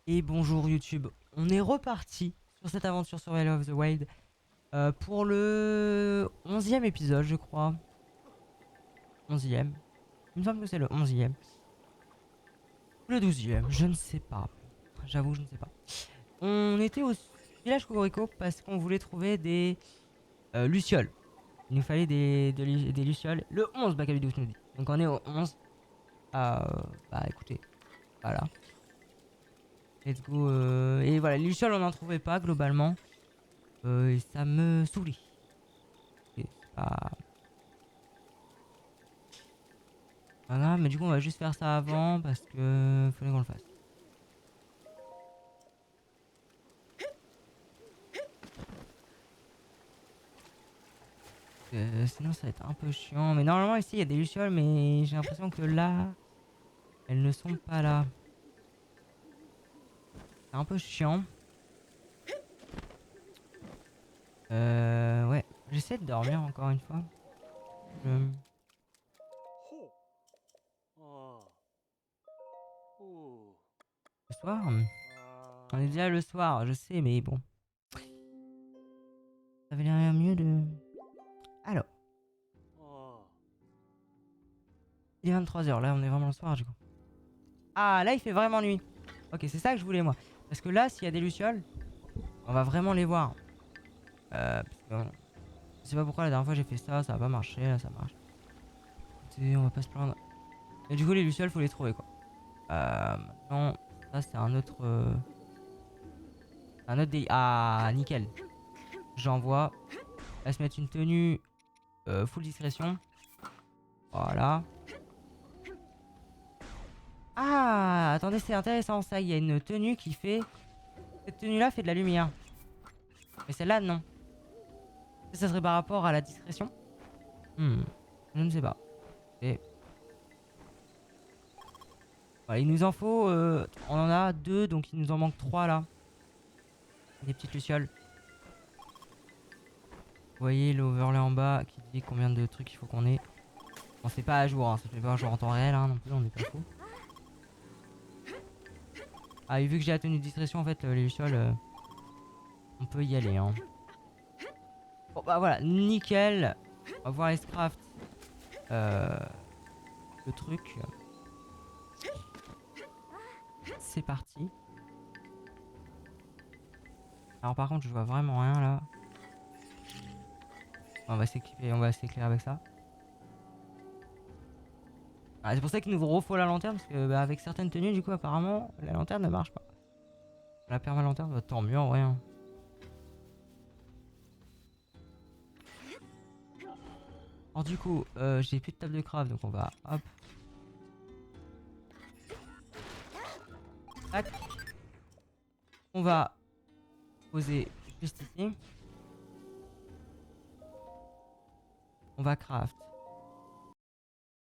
Et bonjour YouTube, on est reparti sur cette aventure sur Survival of the Wild pour le 11e épisode je crois. 11e, il me semble que c'est le 11e. Ou le 12e, je ne sais pas. J'avoue, je ne sais pas. On était au village Cocorico parce qu'on voulait trouver des lucioles. Il nous fallait des lucioles. Le 11, Bacabidous nous dit. Donc on est au 11. Bah écoutez, voilà. Let's go. Et voilà, les lucioles on n'en trouvait pas globalement. Et ça me saoulait. Et c'est pas... Voilà, mais du coup on va juste faire ça avant parce que fallait qu'on le fasse. Sinon ça va être un peu chiant. Mais normalement ici il y a des lucioles, mais j'ai l'impression que là, elles ne sont pas là. C'est un peu chiant. Ouais, j'essaie de dormir encore une fois. Je- Le soir, on est déjà le soir, je sais, mais bon. Ça avait l'air mieux de... Alors, il est 23 h, là on est vraiment le soir du coup. Ah, là il fait vraiment nuit. Ok, c'est ça que je voulais moi. Parce que là, s'il y a des lucioles, on va vraiment les voir. Parce que, je sais pas pourquoi la dernière fois j'ai fait ça, ça a pas marché, là ça marche. Écoutez, on va pas se plaindre. Et du coup, les lucioles, faut les trouver quoi. Maintenant, ça c'est un autre délire. Ah, nickel. J'envoie. Elle va se mettre une tenue full discrétion. Voilà. Ah, attendez, c'est intéressant ça. Il y a une tenue qui fait. Cette tenue là fait de la lumière. Mais celle-là, non. Ça serait par rapport à la discrétion. Hmm, je ne sais pas. Et... voilà, il nous en faut. On en a deux, donc il nous en manque trois là. Des petites lucioles. Vous voyez l'overlay en bas qui dit combien de trucs il faut qu'on ait. Bon, c'est pas à jour, hein, ça se fait pas à jour en temps réel hein, non plus, on n'est pas fou. Ah, et vu que j'ai la tenue de discrétion, en fait, les lucioles, on peut y aller. Hein. Bon, bah voilà, nickel. On va voir les scraft. Euh, le truc. C'est parti. Alors, par contre, je vois vraiment rien là. On va s'équiper, on va s'éclairer avec ça. Ah, c'est pour ça qu'il nous refaut la lanterne, parce que bah, avec certaines tenues, du coup, apparemment, la lanterne ne marche pas. La perma-lanterne, bah, tant mieux en vrai. Hein. Alors, du coup, j'ai plus de table de craft, donc on va hop. Tac. On va poser juste ici. On va craft.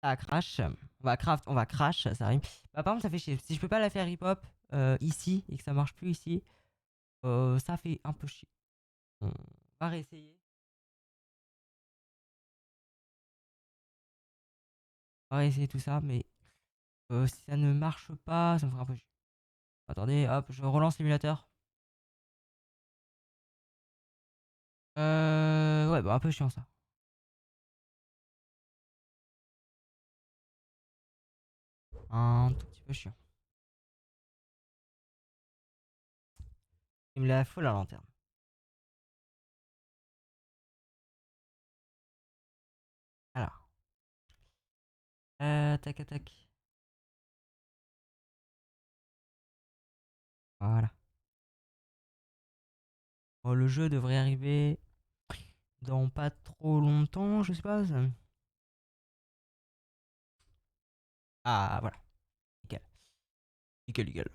Ça crash. On va crash, ça arrive. Bah, par contre, ça fait chier. Si je peux pas la faire hip-hop ici et que ça marche plus ici, ça fait un peu chier. On va réessayer. On va réessayer tout ça, mais si ça ne marche pas, ça me fera un peu chier. Attendez, hop, je relance l'émulateur. Ouais, bah un peu chiant ça. Un tout petit peu chiant. Il me la faut la lanterne. Alors, tac, tac. Voilà. Bon, le jeu devrait arriver dans pas trop longtemps, je sais pas. Ah, voilà. Nickel. Nickel, nickel.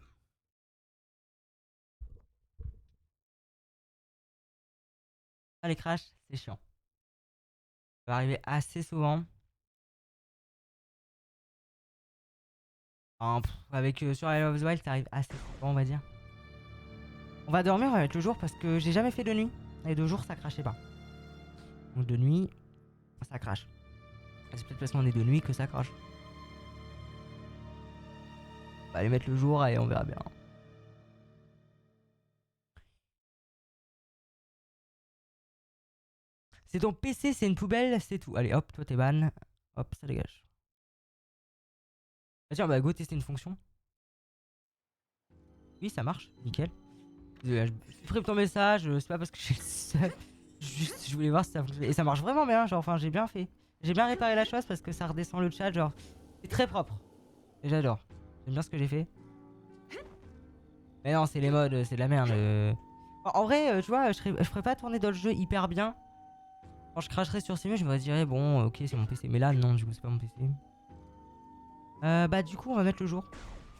Ah, les crashs, c'est chiant. Ça va arriver assez souvent. Enfin, avec sur I Love the Wild, ça arrive assez souvent, on va dire. On va dormir avec le jour parce que j'ai jamais fait de nuit. Et de jour, ça crachait pas. Donc de nuit, ça crache. C'est peut-être parce qu'on est de nuit que ça crache. On va aller mettre le jour et on verra bien. C'est ton PC, c'est une poubelle, c'est tout. Allez, hop, toi t'es ban. Hop, ça dégage. Ah, tiens, bah go tester une fonction. Oui, ça marche, nickel. Désolé, je supprime ton message, c'est pas parce que j'ai le seul. Juste, je voulais voir si ça fonctionnait. Et ça marche vraiment bien, genre, enfin, j'ai bien fait. J'ai bien réparé la chose parce que ça redescend le chat, genre. C'est très propre. Et j'adore. J'aime bien ce que j'ai fait. Mais non, c'est les modes, c'est de la merde. En vrai, tu vois, je ferais pas tourner dans le jeu hyper bien. Quand je cracherais sur Steam, je me dirais, bon, ok, c'est mon PC. Mais là, non, du coup, c'est pas mon PC. Bah, du coup, on va mettre le jour.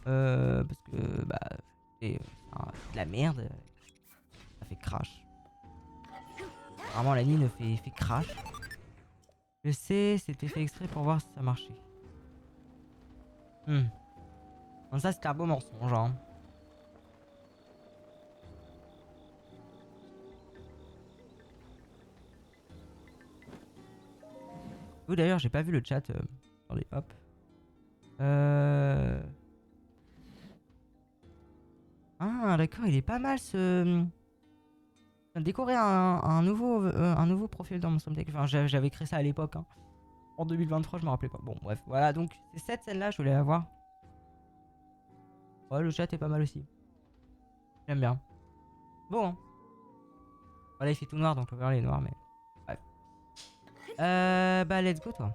Parce que, bah, c'est de la merde. Ça fait crash. Vraiment, la mine fait crash. Je sais, c'était fait exprès pour voir si ça marchait. Bon, ça, c'était un beau mensonge, hein. Oh, d'ailleurs, j'ai pas vu le chat. Attendez, hop. Ah, d'accord, il est pas mal ce. Décorer un nouveau profil dans mon Steam Deck. Enfin, j'avais créé ça à l'époque. Hein. En 2023, je me rappelais pas. Bon, bref, voilà. Donc, c'est cette scène-là, je voulais la voir. Ouais, le chat est pas mal aussi. J'aime bien. Bon, hein. Voilà, il fait tout noir, donc l'overlay est noir, mais. Bref. Bah, let's go, toi.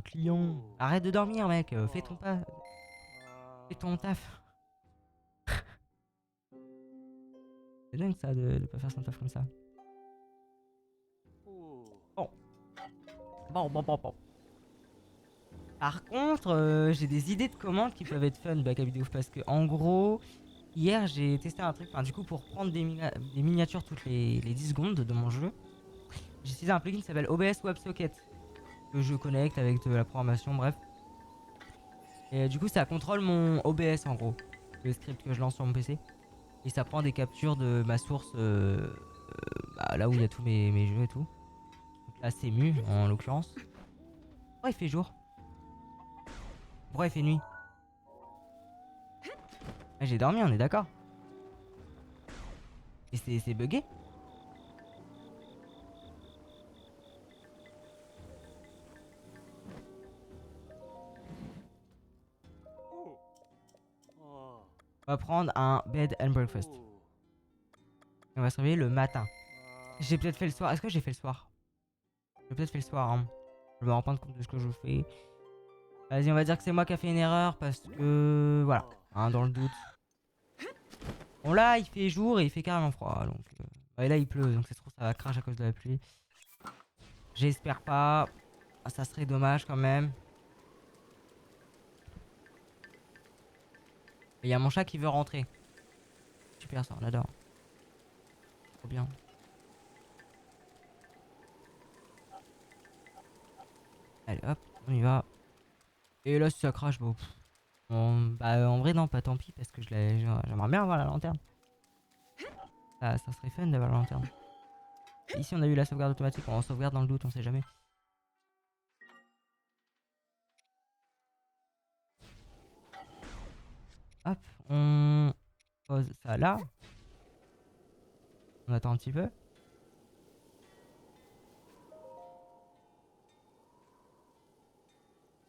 Client. Arrête de dormir, mec. Fais ton pas. Fais ton taf. C'est dingue ça de pas faire son taf comme ça. Bon. Bon. Par contre, j'ai des idées de commandes qui peuvent être fun back à vidéo parce que en gros, hier j'ai testé un truc. Enfin, du coup, pour prendre des miniatures toutes les 10 secondes de mon jeu, j'ai utilisé un plugin qui s'appelle OBS WebSocket que je connecte avec de la programmation, bref. Et du coup, ça contrôle mon OBS en gros, le script que je lance sur mon PC. Et ça prend des captures de ma source, bah, là où il y a tous mes jeux et tout. Donc là, c'est mu en l'occurrence. Pourquoi il fait jour? Pourquoi il fait nuit? Ah, j'ai dormi, on est d'accord. Et c'est bugué? On va prendre un bed and breakfast. Et on va se réveiller le matin. J'ai peut-être fait le soir. Est-ce que j'ai fait le soir? J'ai peut-être fait le soir. Hein. Je me rends pas compte de ce que je fais. Vas-y, on va dire que c'est moi qui a fait une erreur parce que voilà. Hein, dans le doute. Bon là, il fait jour et il fait carrément froid. Donc, et là, il pleut. Donc, c'est trop, ça va crash à cause de la pluie. J'espère pas. Ah, ça serait dommage quand même. Il y a mon chat qui veut rentrer. Super ça, on adore. Trop bien. Allez hop, on y va. Et là si ça crache, bon. Bah en vrai non, pas tant pis parce que j'aimerais bien avoir la lanterne. Ça serait fun d'avoir la lanterne. Et ici on a eu la sauvegarde automatique, on sauvegarde dans le doute, on sait jamais. Hop, on pose ça là. On attend un petit peu.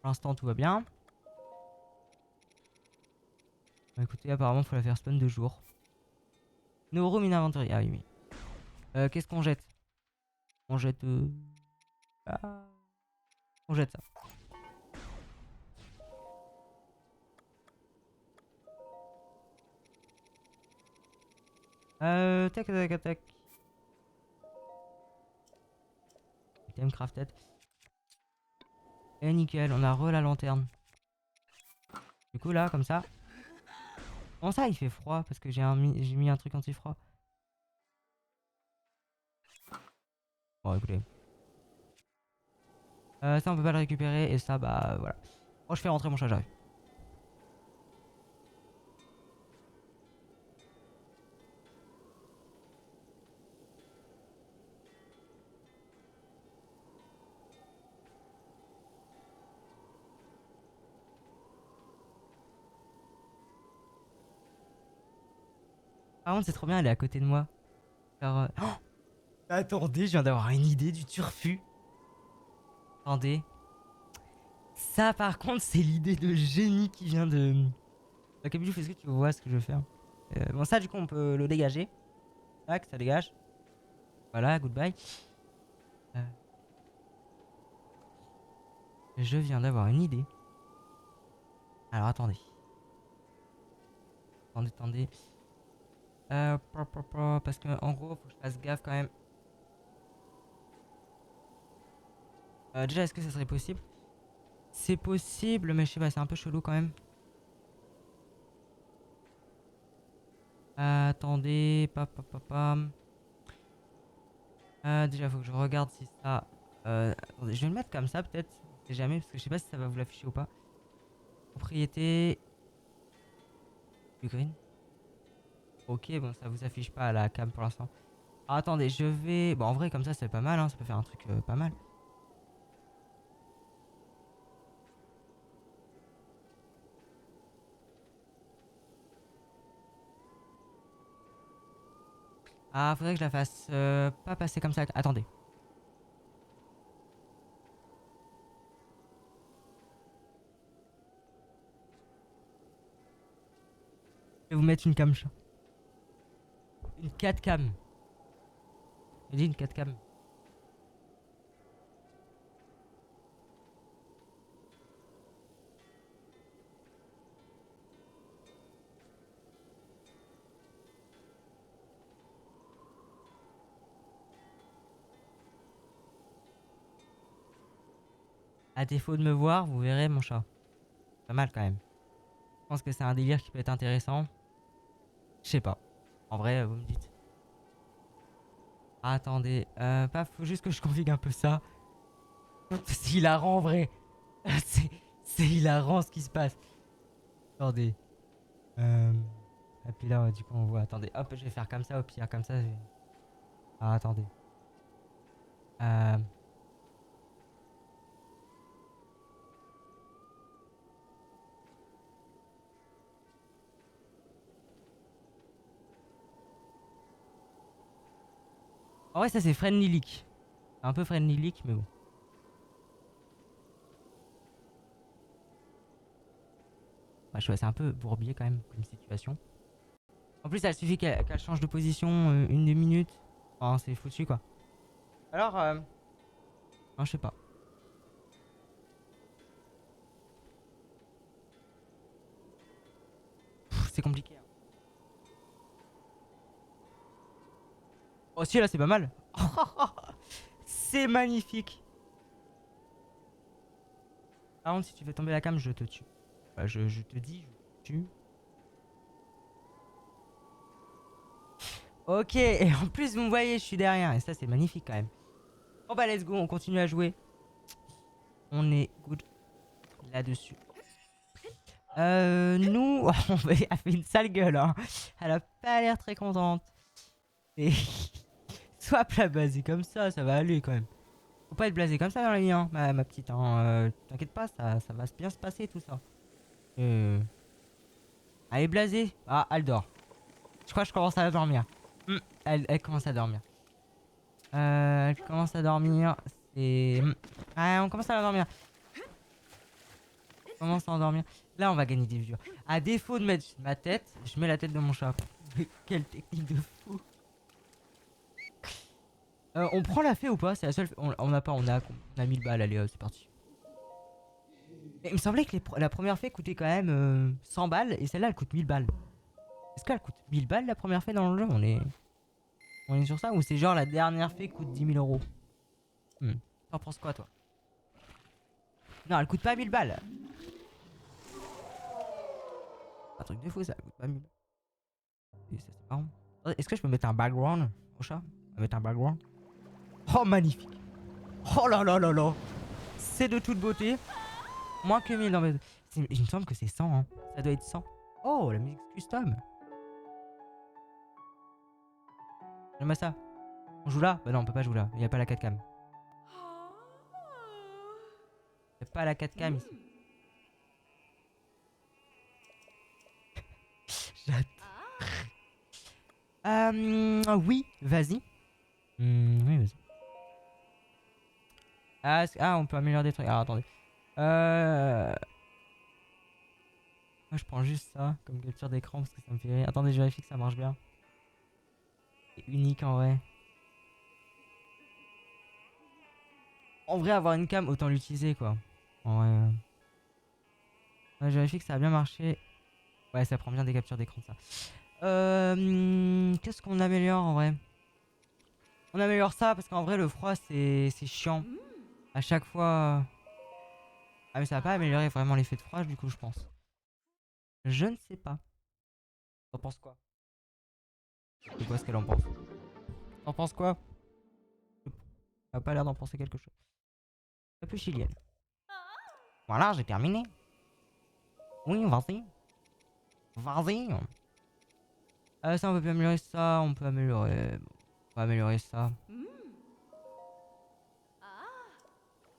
Pour l'instant tout va bien. Bah écoutez, apparemment faut la faire spawn de jour. No room in inventory. Ah oui, oui. Qu'est-ce qu'on jette? On jette... Ah. On jette ça. Tac. Item crafted. Et nickel, on a la lanterne. Du coup là, comme ça. Comment ça il fait froid? Parce que j'ai mis un truc anti-froid. Bon écoutez. Ça on peut pas le récupérer et ça bah voilà. Oh je fais rentrer mon chat, j'arrive. Par contre c'est trop bien, elle est à côté de moi. Alors, oh Attendez, je viens d'avoir une idée du turfu. Attendez. Ça, par contre, c'est l'idée de génie qui vient de... Camille, est-ce que tu vois ce que je veux faire? Bon, ça, du coup, on peut le dégager. Tac, ça dégage. Voilà, goodbye. Euh, je viens d'avoir une idée. Alors, attendez. Attendez. Parce que, en gros, faut que je fasse gaffe quand même. Déjà, est-ce que ça serait possible? C'est possible, mais je sais pas, c'est un peu chelou quand même. Attendez, pam. Déjà, faut que je regarde si ça. Attendez, je vais le mettre comme ça peut-être. Je sais jamais, parce que je sais pas si ça va vous l'afficher ou pas. Propriété. Du green. Ok, bon, ça vous affiche pas à la cam pour l'instant. Ah, attendez, je vais. Bon, en vrai, comme ça, c'est pas mal, hein. Ça peut faire un truc pas mal. Ah, faudrait que je la fasse pas passer comme ça. Attendez. Je vais vous mettre une cam chat. Une 4 cam. J'ai dit une 4 cam. À défaut de me voir, vous verrez mon chat. Pas mal quand même. Je pense que c'est un délire qui peut être intéressant. Je sais pas. En vrai, vous me dites. Attendez, faut juste que je configure un peu ça. C'est hilarant en vrai. c'est c'est hilarant ce qui se passe. Attendez. Et puis là, ouais, du coup, on voit. Attendez, hop, je vais faire comme ça, au pire, comme ça. Ah, attendez. Euh... En vrai, ça c'est friendly leak. Un peu friendly leak, mais bon. Bah, je vois, c'est un peu bourbier quand même comme situation. En plus, il suffit qu'elle change de position une des minutes. Enfin, c'est foutu quoi. Alors, non, je sais pas. C'est compliqué, hein. Oh, si, là, c'est pas mal. C'est magnifique. Par contre, si tu fais tomber la cam, je te tue. Bah, je te dis, je te tue. Ok, et en plus, vous me voyez, je suis derrière. Et ça, c'est magnifique quand même. Bon, bah, let's go, on continue à jouer. On est good là-dessus. Nous, elle a fait une sale gueule, hein. Elle a pas l'air très contente. Et soit la blasé comme ça va aller quand même. Faut pas être blasé comme ça dans la vie, hein, ma petite. Hein. T'inquiète pas, ça va bien se passer tout ça. Elle est blasée. Ah, elle dort. Je crois que je commence à dormir. Elle commence à dormir. Elle commence à dormir. C'est. Ah, on commence à dormir. On commence à endormir. Là, on va gagner des vues. À défaut de mettre ma tête, je mets la tête de mon chat. Mais quelle technique de fou. On prend la fée ou pas? C'est la seule. On a pas, on a 1000 balles. Allez, c'est parti. Et il me semblait que la première fée coûtait quand même 100 balles et celle-là elle coûte 1000 balles. Est-ce qu'elle coûte 1000 balles la première fée dans le jeu? On est sur ça? Ou c'est genre la dernière fée coûte 10 000 euros? T'en penses quoi toi? Non, elle coûte pas 1000 balles. Un truc de fou ça, elle coûte pas 1000 balles. Et ça c'est marrant. Est-ce que je peux mettre un background au chat? On va mettre un background. Oh magnifique. Oh là là là là. C'est de toute beauté. Moins que 1000 dans mes... Il me semble que c'est 100 hein. Ça doit être 100. Oh la musique custom. J'aime ça. On joue là? Bah non on peut pas jouer là. Il y a pas la 4 cam. Il y a pas la 4 cam ici. J'adore. Oui, vas-y. Oui, vas-y. Ah, on peut améliorer des trucs. Alors, attendez. Moi, je prends juste ça comme capture d'écran parce que ça me fait rire. Attendez, je vérifie que ça marche bien. C'est unique en vrai. En vrai, avoir une cam, autant l'utiliser quoi. En vrai. Ouais, je vérifie que ça a bien marché. Ouais, ça prend bien des captures d'écran ça. Qu'est-ce qu'on améliore en vrai? On améliore ça parce qu'en vrai, le froid c'est chiant. À chaque fois. Ah, mais ça va pas améliorer vraiment l'effet de froid, du coup, je pense. Je ne sais pas. T'en penses quoi? Je sais pas ce qu'elle en pense. T'en penses quoi? Elle a pas l'air d'en penser quelque chose. Un peu chilienne. Voilà, j'ai terminé. Oui, vas-y. Vas-y. Ça, on peut améliorer ça. On peut améliorer. On va améliorer ça.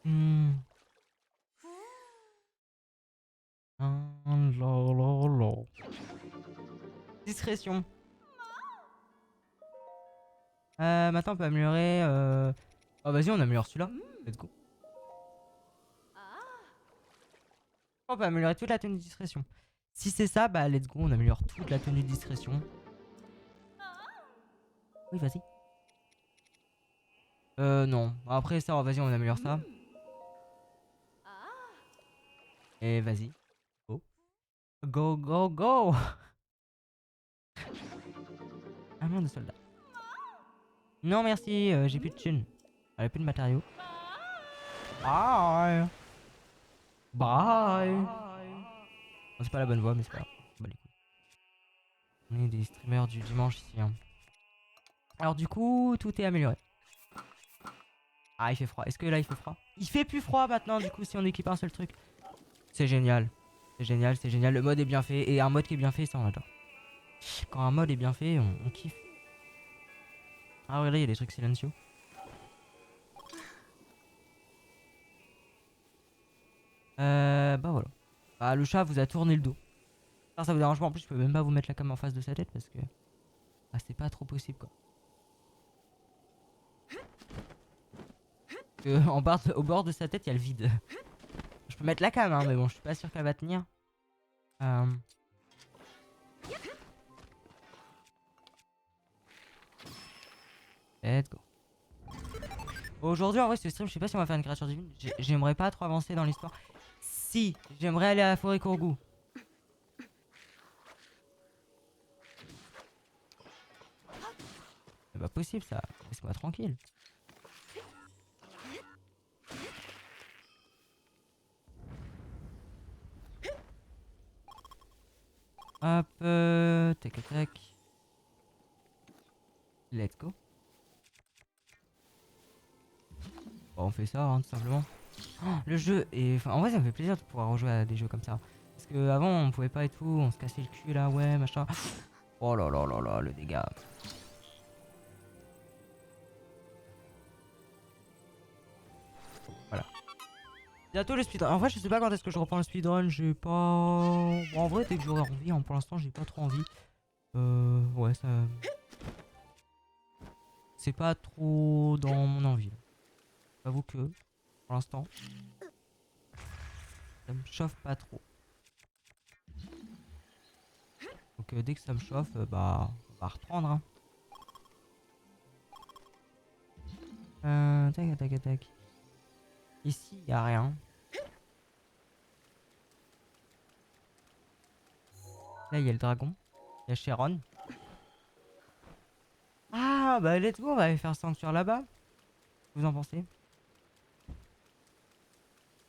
Hmm. Lololo. Discrétion. Maintenant, on peut améliorer. Oh, vas-y, on améliore celui-là. Let's go. On peut améliorer toute la tenue de discrétion. Si c'est ça, bah let's go, on améliore toute la tenue de discrétion. Oui, vas-y. Non. Après ça, vas-y, on améliore ça. Et vas-y. Go. Go, go, go. Un million de soldats. Non, merci, j'ai plus de thunes. J'ai plus de matériaux. Bye. Bye. Bon, c'est pas la bonne voie, mais c'est pas grave. Bah, les couilles. On est des streamers du dimanche ici. Hein. Alors, du coup, tout est amélioré. Ah, il fait froid. Est-ce que là, il fait froid? Il fait plus froid maintenant, du coup, si on équipe un seul truc. C'est génial. C'est génial, c'est génial. Le mode est bien fait. Et un mode qui est bien fait, ça, on adore. Quand un mode est bien fait, on kiffe. Ah, regardez, il y a des trucs silencieux. Bah voilà. Bah, le chat vous a tourné le dos. Ça vous dérange pas. En plus, je peux même pas vous mettre la cam en face de sa tête parce que. Ah, c'est pas trop possible quoi. Au bord de sa tête, il y a le vide. Je peux mettre la cam, hein, mais bon, je suis pas sûr qu'elle va tenir. Euh... Let's go. Aujourd'hui, en vrai, ce stream, je sais pas si on va faire une créature divine. J'aimerais pas trop avancer dans l'histoire. Si, j'aimerais aller à la forêt Kourgou. C'est pas possible ça. Laisse-moi tranquille. Hop, tac tac. Let's go. Bon, on fait ça, hein, tout simplement. Oh, le jeu, et en vrai, ça me fait plaisir de pouvoir rejouer à des jeux comme ça. Parce que avant, on pouvait pas et tout, on se cassait le cul là, ouais, machin. Oh là là là là, le dégât. Voilà. Bientôt le speedrun. En vrai, je sais pas quand est-ce que je reprends le speedrun. J'ai pas. Bon, en vrai, dès que j'aurai envie, hein, pour l'instant, j'ai pas trop envie. Ouais, ça. C'est pas trop dans mon envie. J'avoue que, pour l'instant, ça me chauffe pas trop. Donc, dès que ça me chauffe, bah, on va reprendre. Hein. Tac, tac, tac. Ici, y a rien. Là, il y a le dragon. Il y a Sharon. Ah, bah, let's go, on va aller faire sanctuaire là-bas. Vous en pensez?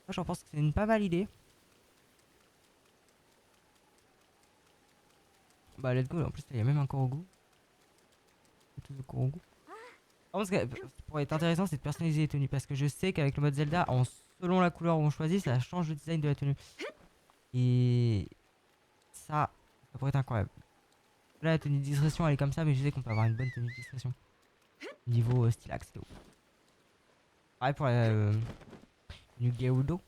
Moi, j'en pense que c'est une pas mal idée. Bah, let's go. En plus, il y a même un Korogu. Tout le Korogu. Par contre, ce qui pourrait être intéressant, c'est de personnaliser les tenues. Parce que je sais qu'avec le mode Zelda, selon la couleur où on choisit, ça change le design de la tenue. Et ça pourrait être incroyable. Là, la tenue de discrétion, elle est comme ça, mais je sais qu'on peut avoir une bonne tenue de discrétion. Niveau stylax, c'est haut. Pareil pour la tenue Gerudo.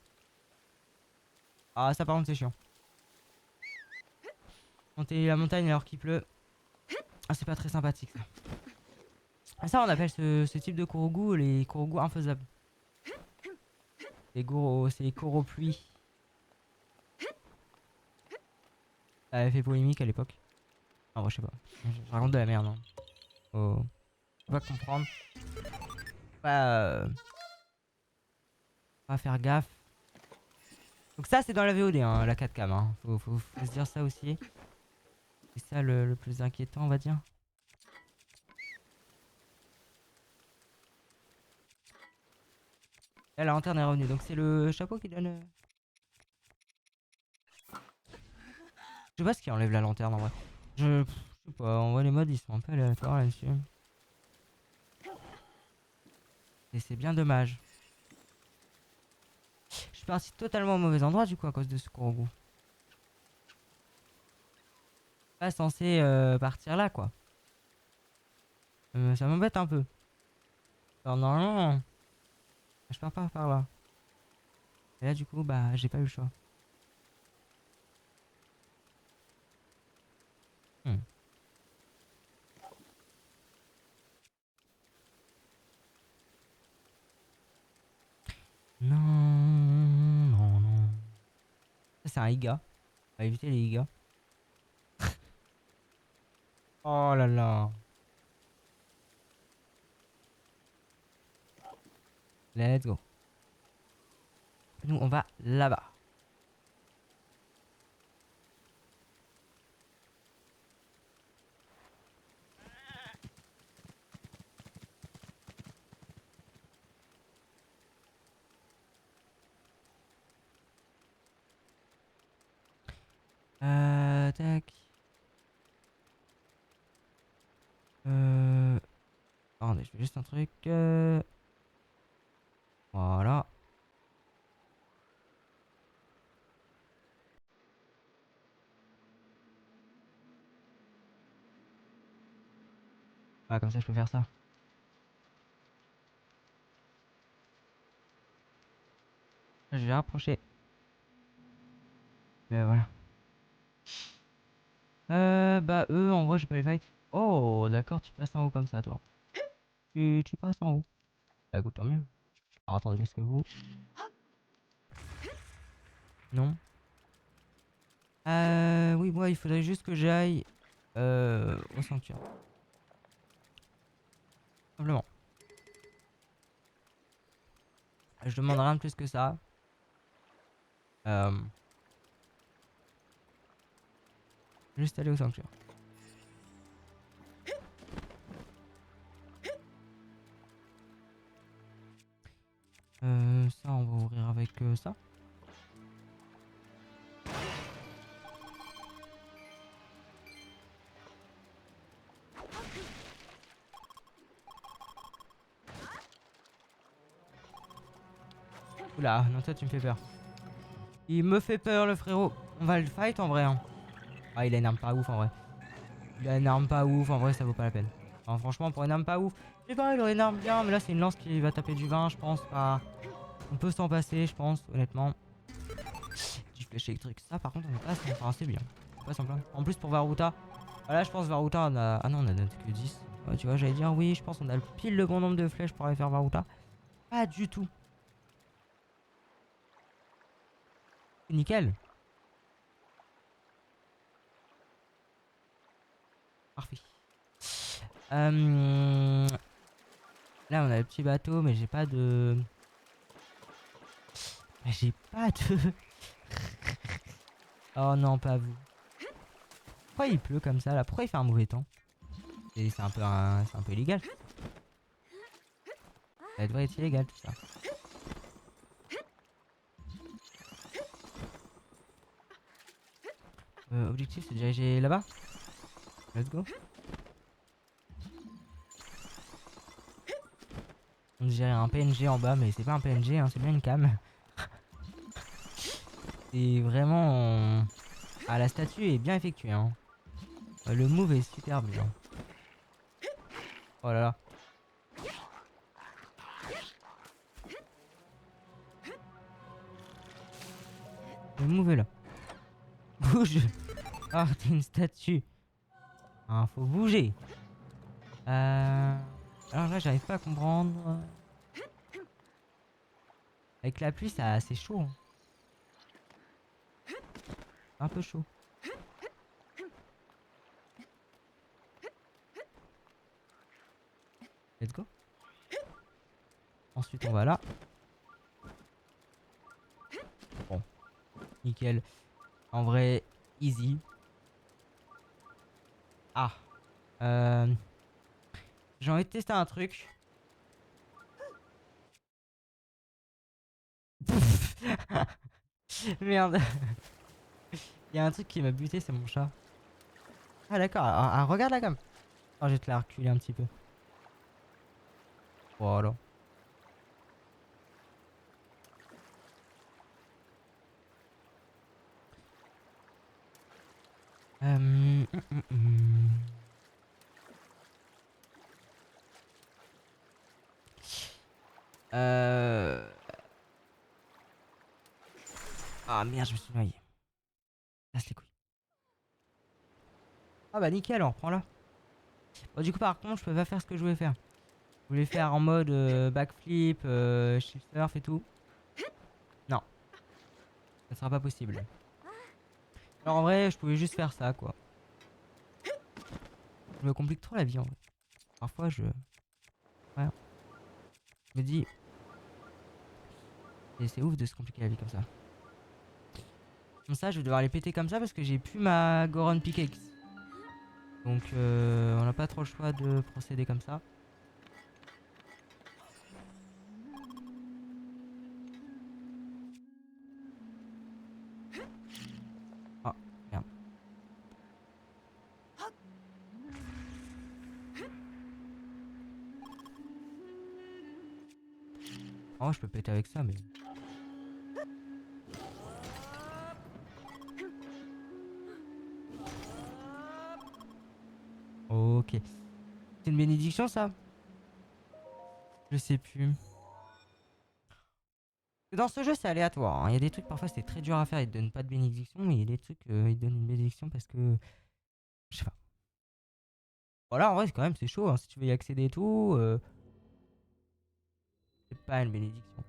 Ah, ça par contre, c'est chiant. Monter la montagne alors qu'il pleut. Ah, c'est pas très sympathique ça. Ça, on appelle ce type de Korogu les Korogu infaisables. C'est les Koro pluie. Ça avait fait polémique à l'époque. Ah, moi, je sais pas. Je raconte de la merde. Hein. Faut pas comprendre. Pas, pas faire gaffe. Donc ça, c'est dans la VOD, hein, la 4cam. Hein. Faut se dire ça aussi. C'est ça le plus inquiétant, on va dire. Là, la lanterne est revenue. Donc c'est le chapeau qui donne... Je sais pas ce qui enlève la lanterne, en vrai. Je sais pas. En vrai, les modes, ils sont un peu aléatoires là-dessus. Et c'est bien dommage. Je suis parti totalement au mauvais endroit, du coup, à cause de ce Korogu. Pas censé partir là, quoi. Ça m'embête un peu. Alors, normalement, je pars pas par là. Et là, du coup, bah, j'ai pas eu le choix. Hmm. Non, non, non. Ça, c'est un Iga. On va éviter les Igas. Oh là là. Let's go. Nous, on va là-bas. Tac. Attendez, je fais juste un truc. Voilà. Ah, comme ça, je peux faire ça. Je vais rapprocher. Mais voilà. Bah, eux, en vrai, j'ai pas les fight. Oh, d'accord, tu passes en haut comme ça, toi. Tu passes en haut. Bah, écoute, tant mieux. Alors, attendez, qu'est-ce que vous. Non. Oui, moi, il faudrait juste que j'aille au sanctuaire. Simplement. Je demande rien de plus que ça. Euh, Juste aller au sanctuaire. Ça, on va ouvrir avec ça. Oula, non, toi, tu me fais peur. Il me fait peur, le frérot. On va le fight en vrai. Hein. Ah, il a une arme pas ouf en vrai. Il a une arme pas ouf, en vrai, ça vaut pas la peine. Enfin, franchement, pour une arme pas ouf. Je sais pas, il aurait une arme bien, mais là, c'est une lance qui va taper du 20, je pense. Ah, on peut s'en passer, je pense, honnêtement. Du flèche électrique, ça, par contre, on est pas enfin, c'est bien. Pas sans plaindre. En plus, pour Varuta, voilà, je pense Varuta, on a. Ah non, on a que 10. Ouais, tu vois, j'allais dire, oui, je pense qu'on a pile le bon nombre de flèches pour aller faire Varuta. Pas du tout. Nickel. Parfait. Là, on a le petit bateau, mais j'ai pas de. J'ai pas de. Oh non, pas vous. Pourquoi il pleut comme ça là? Pourquoi il fait un mauvais temps? C'est un peu c'est un peu illégal. Ça devrait être illégal tout ça. Objectif c'est de diriger là-bas. Let's go. On dirait un PNG en bas, mais c'est pas un PNG, hein, c'est bien une cam. C'est vraiment. Ah, la statue est bien effectuée. Hein. Le move est super bien. Oh là là. Le move est là. Bouge. Ah, t'es une statue. Hein, faut bouger. Alors là, j'arrive pas à comprendre. Avec la pluie, c'est chaud, hein. Un peu chaud. Let's go. Ensuite, on va là. Bon, nickel. En vrai, easy. Ah. J'ai envie de tester un truc. Merde. Il y a un truc qui m'a buté, c'est mon chat. Ah d'accord, regarde la gamme. Oh, je vais te la reculer un petit peu. Voilà. Hum, hum, hum, hum. Ah merde, je me suis noyé. Casse les couilles. Ah bah nickel, on reprend là. Bon, du coup, par contre, je peux pas faire ce que je voulais faire. Je voulais faire en mode backflip, shift surf et tout. Non, ça sera pas possible. Alors en vrai, je pouvais juste faire ça, quoi. Je me complique trop la vie en vrai. Parfois, ouais, je me dis. Et c'est ouf de se compliquer la vie comme ça. Comme ça, je vais devoir les péter comme ça parce que j'ai plus ma Goron Pickaxe. Donc, on n'a pas trop le choix de procéder comme ça. Ah, merde. Oh, je peux péter avec ça, mais. Ok. C'est une bénédiction ça? Je sais plus. Dans ce jeu, c'est aléatoire, hein. Il y a des trucs, parfois, c'est très dur à faire. Ils te donnent pas de bénédiction, mais il y a des trucs, ils te donnent une bénédiction parce que. Je sais pas. Voilà, en vrai, quand même, c'est chaud, hein. Si tu veux y accéder et tout, c'est pas une bénédiction.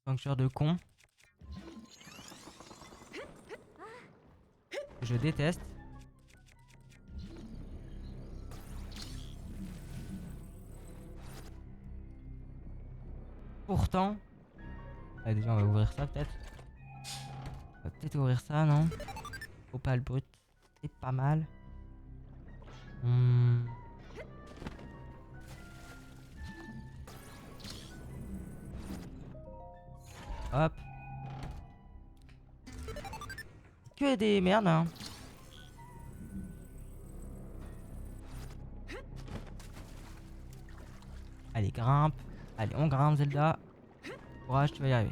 Sanctuaire de con. Je déteste. Pourtant. Ah, déjà, on va ouvrir ça peut-être. On va peut-être ouvrir ça, non? Opale brut. C'est pas mal. Hmm. Hop. Que des merdes, hein. Allez, grimpe. Allez, on grimpe, Zelda. Courage, tu vas y arriver.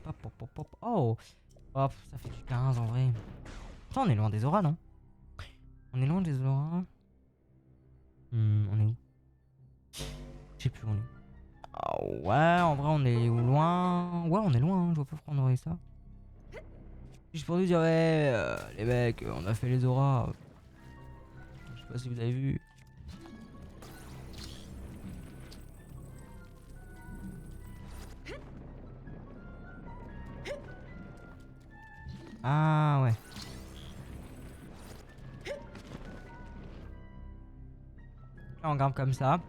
Pop, pop, pop, pop. Oh, hop, ça fait du 15 en vrai. Pourtant, on est loin des auras, non? On est loin des auras. On est où? Je sais plus où on est. Ah ouais, en vrai, on est loin. Ouais, on est loin, hein. Je vois pas pourquoi on aurait ça. Juste pour nous dire, ouais, les mecs, on a fait les auras. Je sais pas si vous avez vu. Ah ouais. Là, on grimpe comme ça.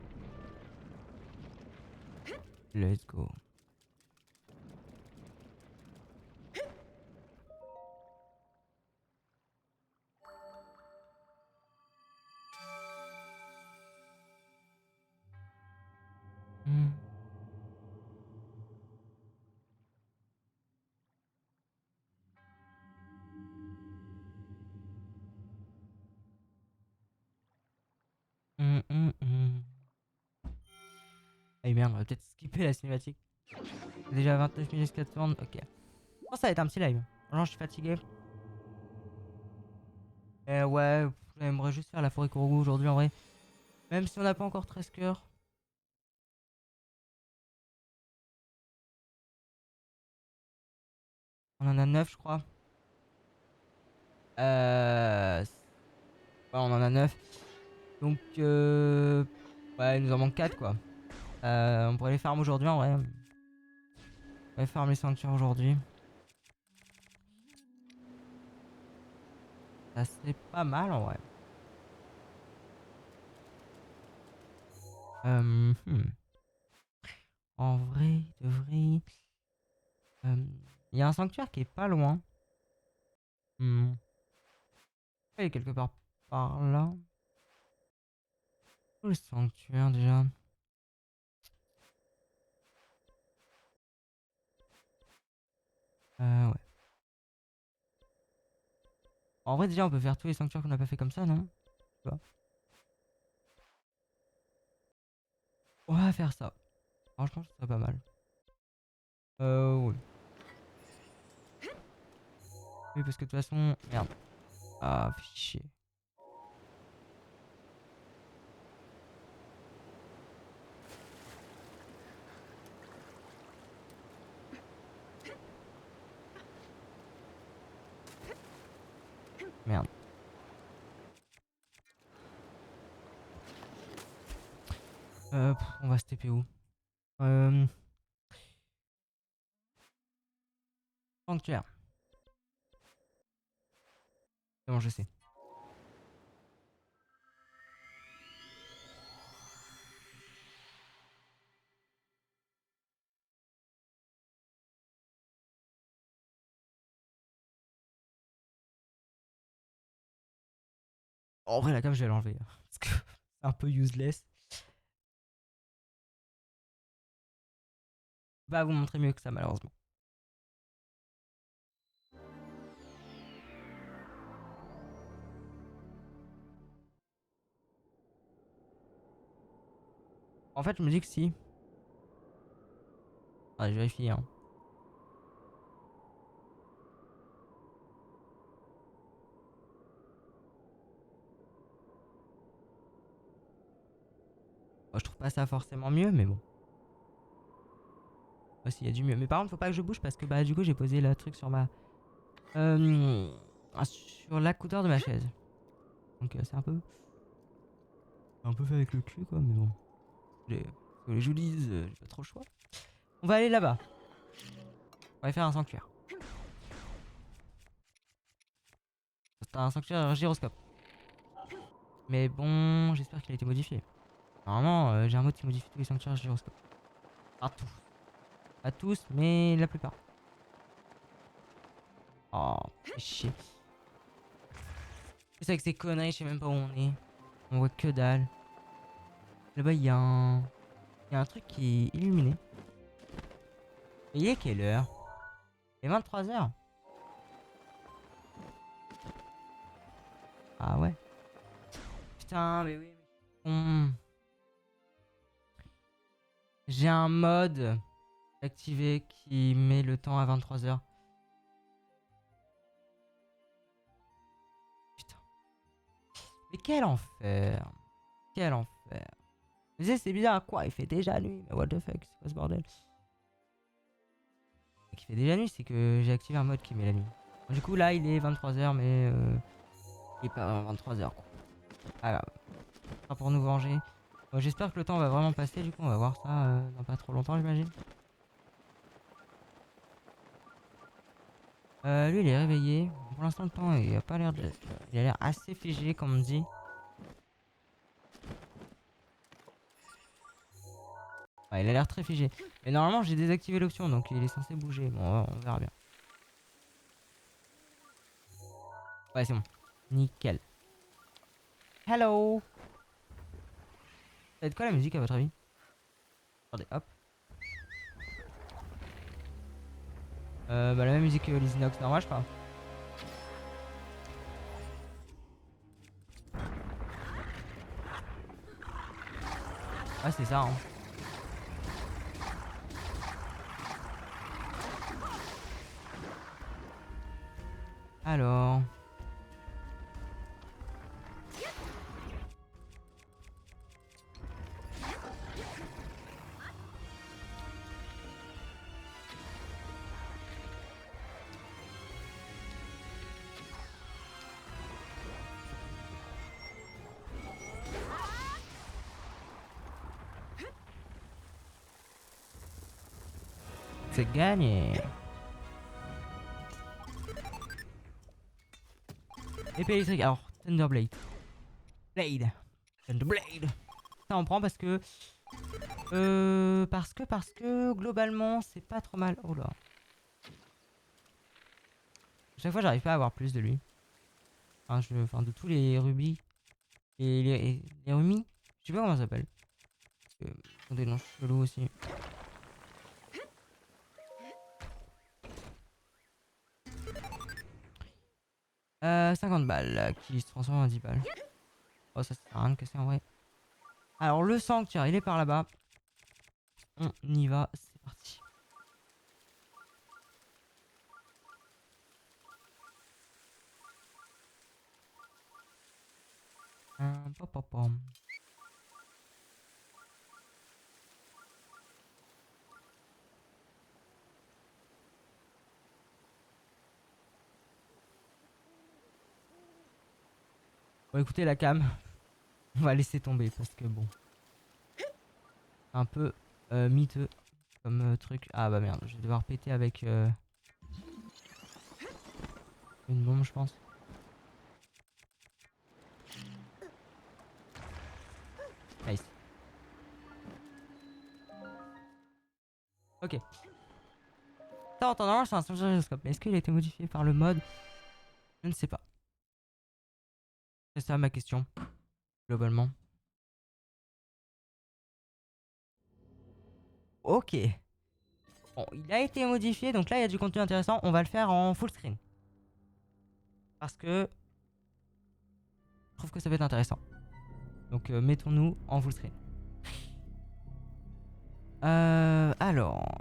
Let's go. Hmm. Hmm. Eh merde, on va peut-être skipper la cinématique. Déjà 29 minutes 4 secondes. Ok. Oh, ça va être un petit live. Genre, je suis fatigué. Ouais, j'aimerais juste faire la forêt Korogu aujourd'hui en vrai. Même si on n'a pas encore 13 cœurs. On en a 9 je crois. Ouais, on en a 9. Donc, ouais, il nous en manque 4 quoi. On pourrait les farm aujourd'hui en vrai. On pourrait farm les sanctuaires aujourd'hui. Ça serait pas mal en vrai. Hmm. En vrai, de vrai. Il y a un sanctuaire qui est pas loin. Hmm. Il est quelque part par là. Où est le sanctuaire déjà? Ouais. En vrai, déjà, on peut faire tous les sanctuaires qu'on n'a pas fait comme ça, non? Tu vois. On va faire ça. Franchement, ce serait pas mal. Oui. Oui, parce que de toute façon. Merde. Ah, fait chier. Merde. On va se TP où? Sanctuaire. C'est bon, je sais. En vrai, la cam, je vais l'enlever. Parce que c'est un peu useless. Va vous montrer mieux que ça, malheureusement. En fait, je me dis que si. Ah, je vérifie, hein. Moi, je trouve pas ça forcément mieux, mais bon. Aussi, il y a du mieux. Mais par contre, faut pas que je bouge parce que bah, du coup, j'ai posé le truc sur ma. Sur l'accoudeur de ma chaise. Donc, c'est un peu. Un peu fait avec le cul, quoi, mais bon. Je vous dis, j'ai pas trop le choix. On va aller là-bas. On va aller faire un sanctuaire. C'est un sanctuaire gyroscope. Mais bon, j'espère qu'il a été modifié. Normalement, j'ai un mode qui modifie tous les sanctuaires gyroscope. Partout. Pas tous, mais la plupart. Oh, fais chier. C'est avec ces conneries, je sais même pas où on est. On voit que dalle. Là-bas, il y a un truc qui est illuminé. Et il est quelle heure? Il est 23h. Ah ouais. Putain, mais oui. J'ai un mode activé qui met le temps à 23h. Putain. Mais quel enfer. Quel enfer. Mais c'est bizarre, quoi? Il fait déjà nuit. Mais what the fuck, c'est quoi ce bordel? Il fait déjà nuit, c'est que j'ai activé un mode qui met la nuit. Du coup, là, il est 23h, mais il est pas 23h, quoi. Ah là, pas pour nous venger. Bon, j'espère que le temps va vraiment passer, du coup, on va voir ça dans pas trop longtemps, j'imagine. Lui, il est réveillé. Pour l'instant, le temps, il a pas l'air de. Il a l'air assez figé, comme on dit. Ouais, il a l'air très figé. Mais normalement, j'ai désactivé l'option, donc il est censé bouger. Bon, on verra bien. Ouais, c'est bon. Nickel. Hello! Ça va être quoi la musique à votre avis? Attendez, hop. Bah la même musique que les Inox normal, je crois. Ouais, c'est ça, hein. Alors. C'est gagné. Épée électrique. Alors, Thunderblade. Blade. Thunderblade. Ça on prend parce que... parce que globalement c'est pas trop mal. Oh là. Chaque fois j'arrive pas à avoir plus de lui. Enfin de tous les rubis. Et les rubis. Je sais pas comment ça s'appelle. Ils ont des noms chelous aussi. 50 balles qui se transforme en 10 balles. Oh ça sert à rien de casser en vrai. Alors le sanctuaire il est par là-bas. On y va, c'est parti. Pom, pom, pom. Bon écoutez la cam, on va laisser tomber parce que bon. Un peu miteux comme truc. Ah bah merde, je vais devoir péter avec une bombe je pense. Nice. Ok. Ça en temps c'est un gyroscope. Mais est-ce qu'il a été modifié par le mode? Je ne sais pas. C'est ça ma question. Globalement. Ok. Bon, il a été modifié, donc là il y a du contenu intéressant. On va le faire en full screen. Parce que je trouve que ça va être intéressant. Donc mettons-nous en full screen. Alors.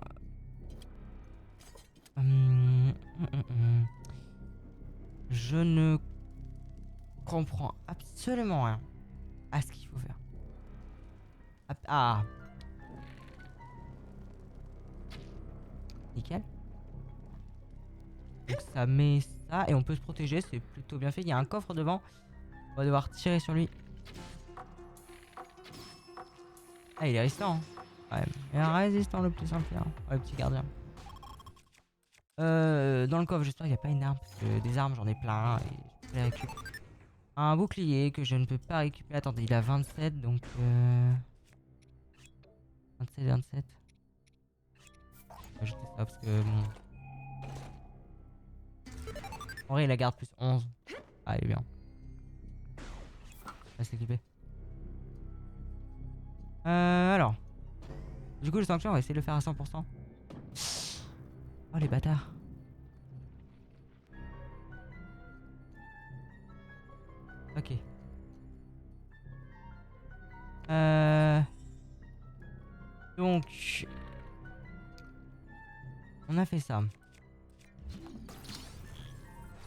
Je ne comprends absolument rien à ce qu'il faut faire. Ah. Nickel. Donc ça met ça et on peut se protéger, c'est plutôt bien fait. Il y a un coffre devant. On va devoir tirer sur lui. Ah il est résistant. Hein. Ouais, il est un résistant le petit Saint-Pierre. Ouais, le petit gardien. Dans le coffre, j'espère qu'il n'y a pas une arme. Parce que des armes j'en ai plein et je peux les récupérer. Un bouclier que je ne peux pas récupérer. Attendez, il a 27 donc 27. Je vais ajouter ça parce que bon. En vrai, il la garde plus 11. Ah, il est bien. On va s'équiper. Alors. Du coup, le sanctuaire, on va essayer de le faire à 100%. Oh, les bâtards. Ok. Donc. On a fait ça.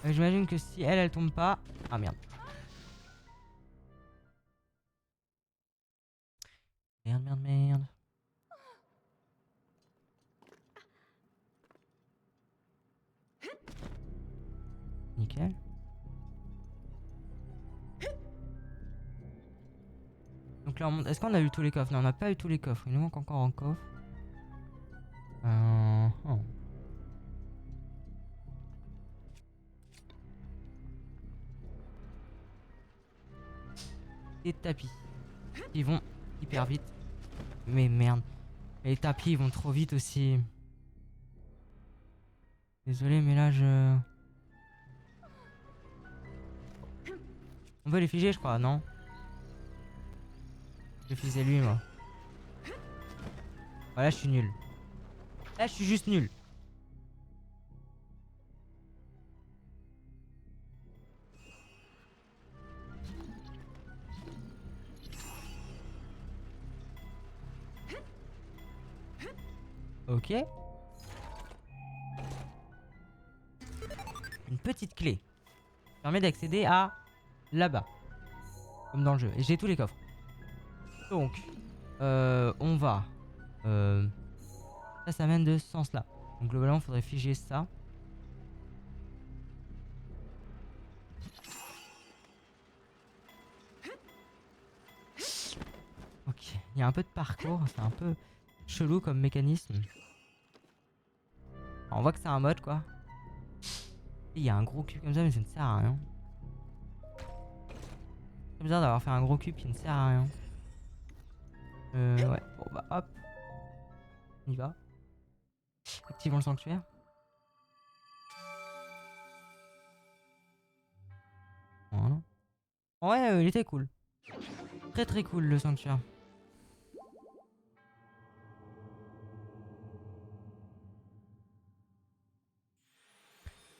J'imagine que si elle tombe pas... Ah, merde. Merde. Nickel. Donc là, on monte. Est-ce qu'on a eu tous les coffres? Non, on n'a pas eu tous les coffres. Il nous manque encore un coffre. Oh. Des tapis. Ils vont hyper vite. Mais merde. Les tapis, ils vont trop vite aussi. Désolé, mais là, je... On peut les figer, je crois, non? Je vais figer lui, moi. Voilà, je suis nul. Là, je suis juste nul. Ok. Une petite clé. Permet d'accéder à là-bas. Comme dans le jeu. Et j'ai tous les coffres. Donc, on va... ça mène de ce sens-là. Donc globalement, il faudrait figer ça. Ok, il y a un peu de parcours. C'est un peu chelou comme mécanisme. On voit que c'est un mode quoi. Il y a un gros cube comme ça mais ça ne sert à rien. C'est bizarre d'avoir fait un gros cube qui ne sert à rien. Ouais, bon bah hop. On y va. Activons le sanctuaire. Voilà. Ouais, il était cool. Très très cool le sanctuaire.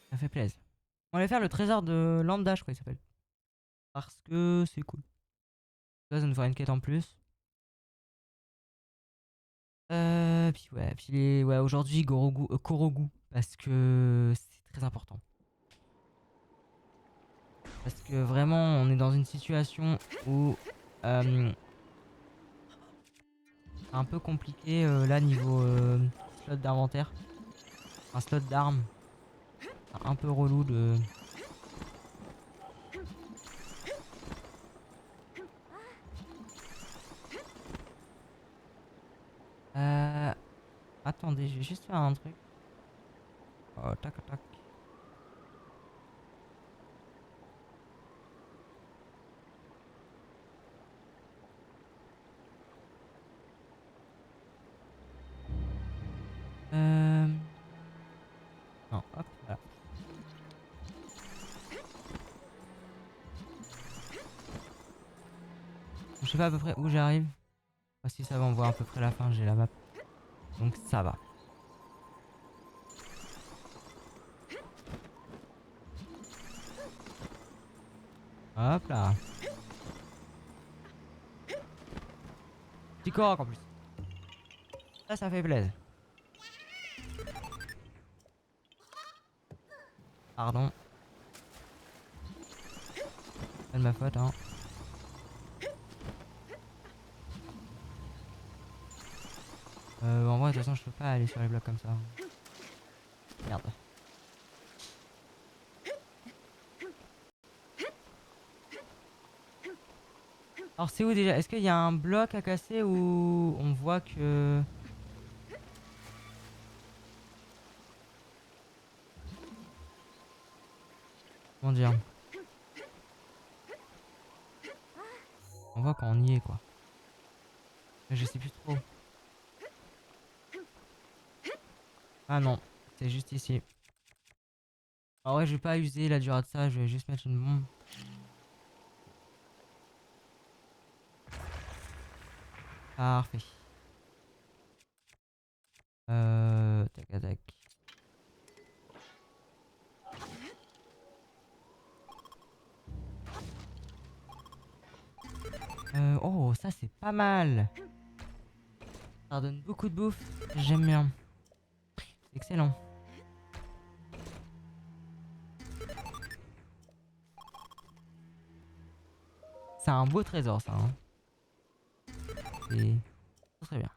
Ça fait plaisir. On va aller faire le trésor de Lambda, je crois qu'il s'appelle. Parce que c'est cool. Ça nous fera une quête en plus. Ouais, aujourd'hui Korogu, parce que c'est très important. Parce que vraiment, on est dans une situation où c'est un peu compliqué là niveau slot d'inventaire. Un slot d'armes. C'est un peu relou de... Attendez, je vais juste faire un truc. Oh, tac, tac. Non, hop, voilà. Je sais pas à peu près où j'arrive. Ah, si ça va, on voit à peu près la fin, j'ai la map. Donc ça va. Hop là. Petit Korok en plus. Ça fait plaisir. Pardon. Pas de ma faute, hein. En vrai, de toute façon, je peux pas aller sur les blocs comme ça. Merde. Alors, c'est où déjà? Est-ce qu'il y a un bloc à casser où on voit que... Comment dire? On voit quand on y est, quoi. Mais je sais plus trop. Ah non, c'est juste ici. En vrai, je vais pas user la durée de ça, je vais juste mettre une bombe. Parfait. Tac, tac. Oh, ça c'est pas mal. Ça donne beaucoup de bouffe. J'aime bien. C'est excellent. C'est un beau trésor, ça. Hein. C'est très bien.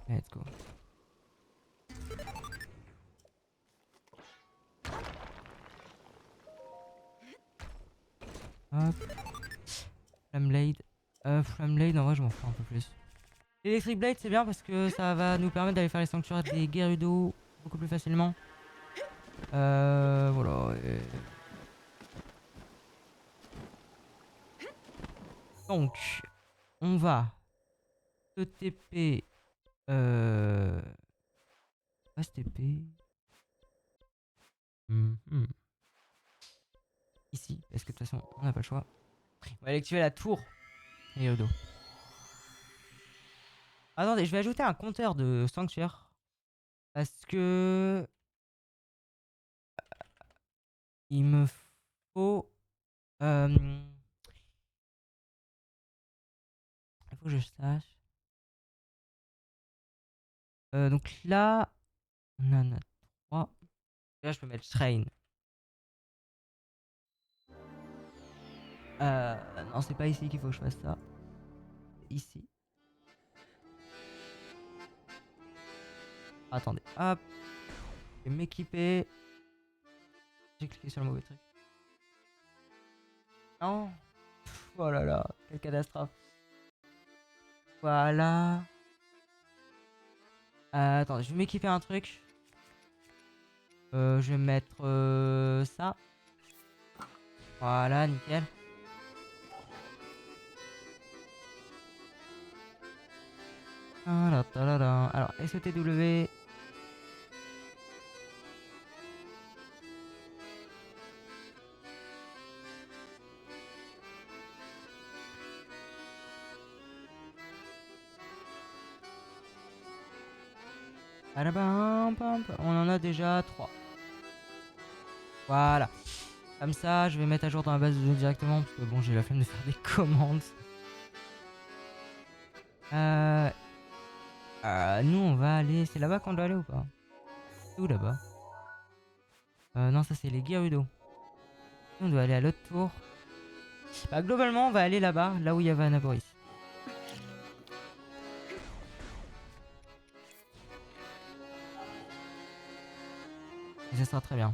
Let's go. Hop. Flameblade. Flameblade, en vrai, je m'en fous un peu plus. Electric Blade, c'est bien parce que ça va nous permettre d'aller faire les sanctuaires des Gerudo beaucoup plus facilement. Voilà. Donc, on va se TP. Pas se TP. Ici, parce que de toute façon, on n'a pas le choix. On va aller activer la tour Gerudo. Attendez, je vais ajouter un compteur de sanctuaire. Parce que... Il me faut... il faut que je sache. Donc là... On en a 3. Là, je peux mettre Train. Non, c'est pas ici qu'il faut que je fasse ça. Ici. Attendez, hop. Je vais m'équiper. J'ai cliqué sur le mauvais truc. Non. Pff, oh là là, quelle catastrophe. Voilà. Attends, je vais m'équiper un truc. Je vais mettre ça. Voilà, nickel. Alors, SOTW. On en a déjà 3. Voilà. Comme ça, je vais mettre à jour dans la base de données directement. Parce que bon, j'ai la flemme de faire des commandes. Nous, on va aller. C'est là-bas qu'on doit aller ou pas? C'est où là-bas? Non, ça, c'est les Gerudo. On doit aller à l'autre tour. Bah, globalement, on va aller là-bas, là où il y avait Anaboris. Et ça sera très bien.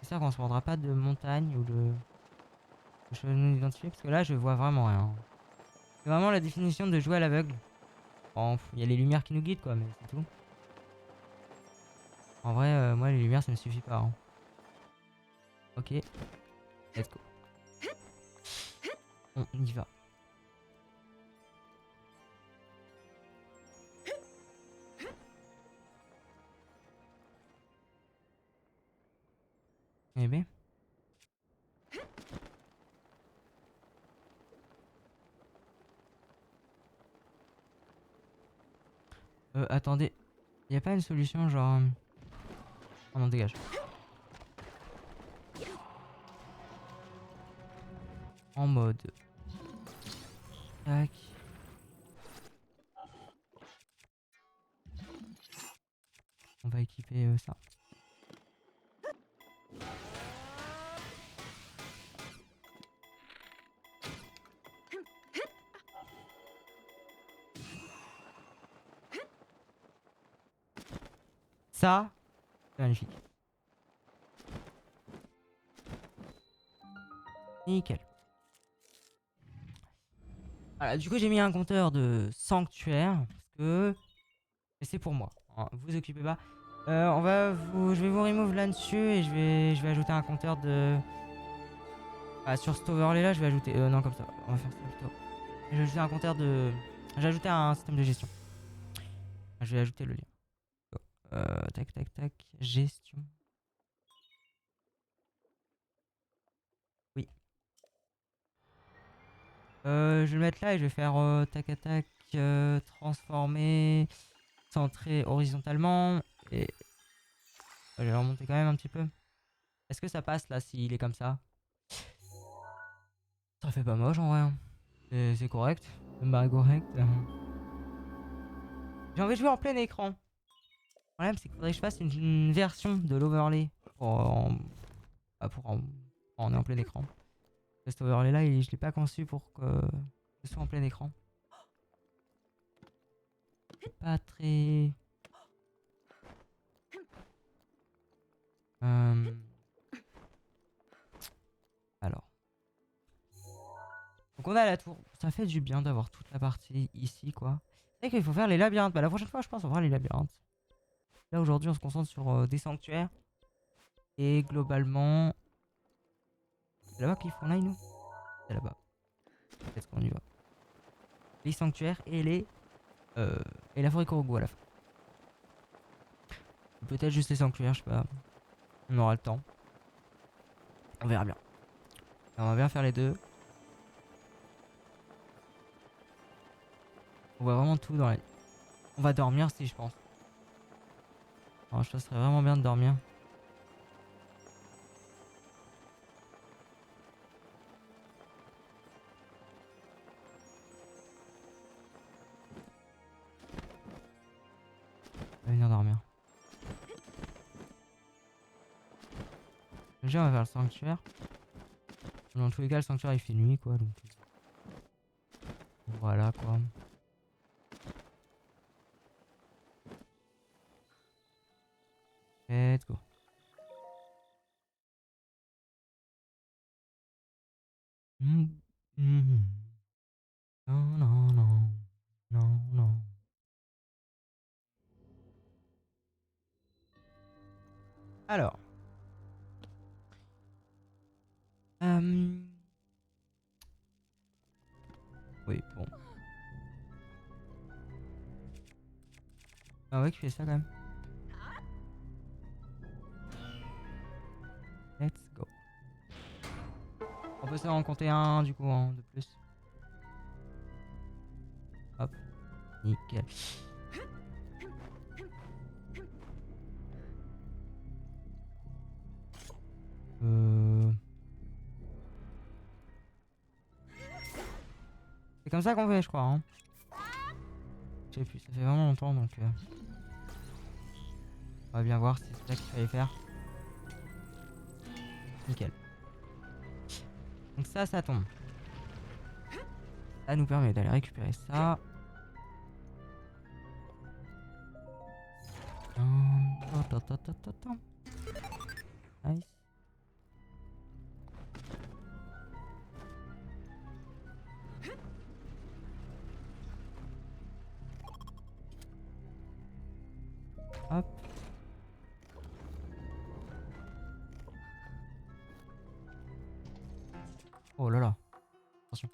J'espère qu'on se prendra pas de montagne ou de choses non identifiées, parce que là, je vois vraiment rien. C'est vraiment la définition de jouer à l'aveugle. Bon, il y a les lumières qui nous guident, quoi, mais c'est tout. En vrai, moi, les lumières, ça me suffit pas. Hein. Ok, let's go. On y va. Eh ben. Attendez. Y a pas une solution genre... Oh non, dégage. En mode... Tac. On va équiper ça. Ça, c'est magnifique. Nickel. Voilà, du coup j'ai mis un compteur de sanctuaire parce que c'est pour moi. Hein, vous occupez pas. Je vais vous remove là-dessus et je vais ajouter un compteur de. Ah, sur cet overlay là, je vais ajouter. Non, comme ça. On va faire ça plutôt. Je vais ajouter un compteur de. J'ai ajouté un système de gestion. Je vais ajouter le lien. Tac, tac, tac. Gestion. Oui. Je vais le mettre là et je vais faire tac, tac, transformer, centrer horizontalement et je vais remonter quand même un petit peu. Est-ce que ça passe là s'il est comme ça? Ça fait pas moche en vrai. Hein. C'est correct. Bah correct. J'ai envie de jouer en plein écran. Le problème c'est qu'il faudrait que je fasse une version de l'overlay pour on est en plein écran. Cet overlay là, je l'ai pas conçu pour que ce soit en plein écran. Pas très... Alors. Donc on a la tour. Ça fait du bien d'avoir toute la partie ici quoi. C'est vrai qu'il faut faire les labyrinthes. Bah la prochaine fois je pense on va faire les labyrinthes. Là aujourd'hui on se concentre sur des sanctuaires. Et globalement... C'est là-bas qu'il faut qu'on aille nous? C'est là-bas. Peut-être qu'on y va. Les sanctuaires et la forêt Korogu à la fin. Peut-être juste les sanctuaires, je sais pas. On aura le temps. On verra bien. On va bien faire les deux. On voit vraiment tout dans les... On va dormir si je pense. Alors je pense que ce serait vraiment bien de dormir. On va venir dormir. Déjà on va faire le sanctuaire. Dans tous les cas le sanctuaire il fait nuit quoi donc... Voilà quoi. Let's go. Non, non, non. Alors. Oui, bon. Ah ouais, tu fais ça quand même. Let's go. On peut s'en compter un du coup hein, de plus. Hop. Nickel. C'est comme ça qu'on fait, je crois. Hein. Je sais plus, ça fait vraiment longtemps donc. On va bien voir si c'est ça qu'il fallait faire. Nickel. Donc ça tombe. Ça nous permet d'aller récupérer ça. Nice. Hop. Oh là là. Attention.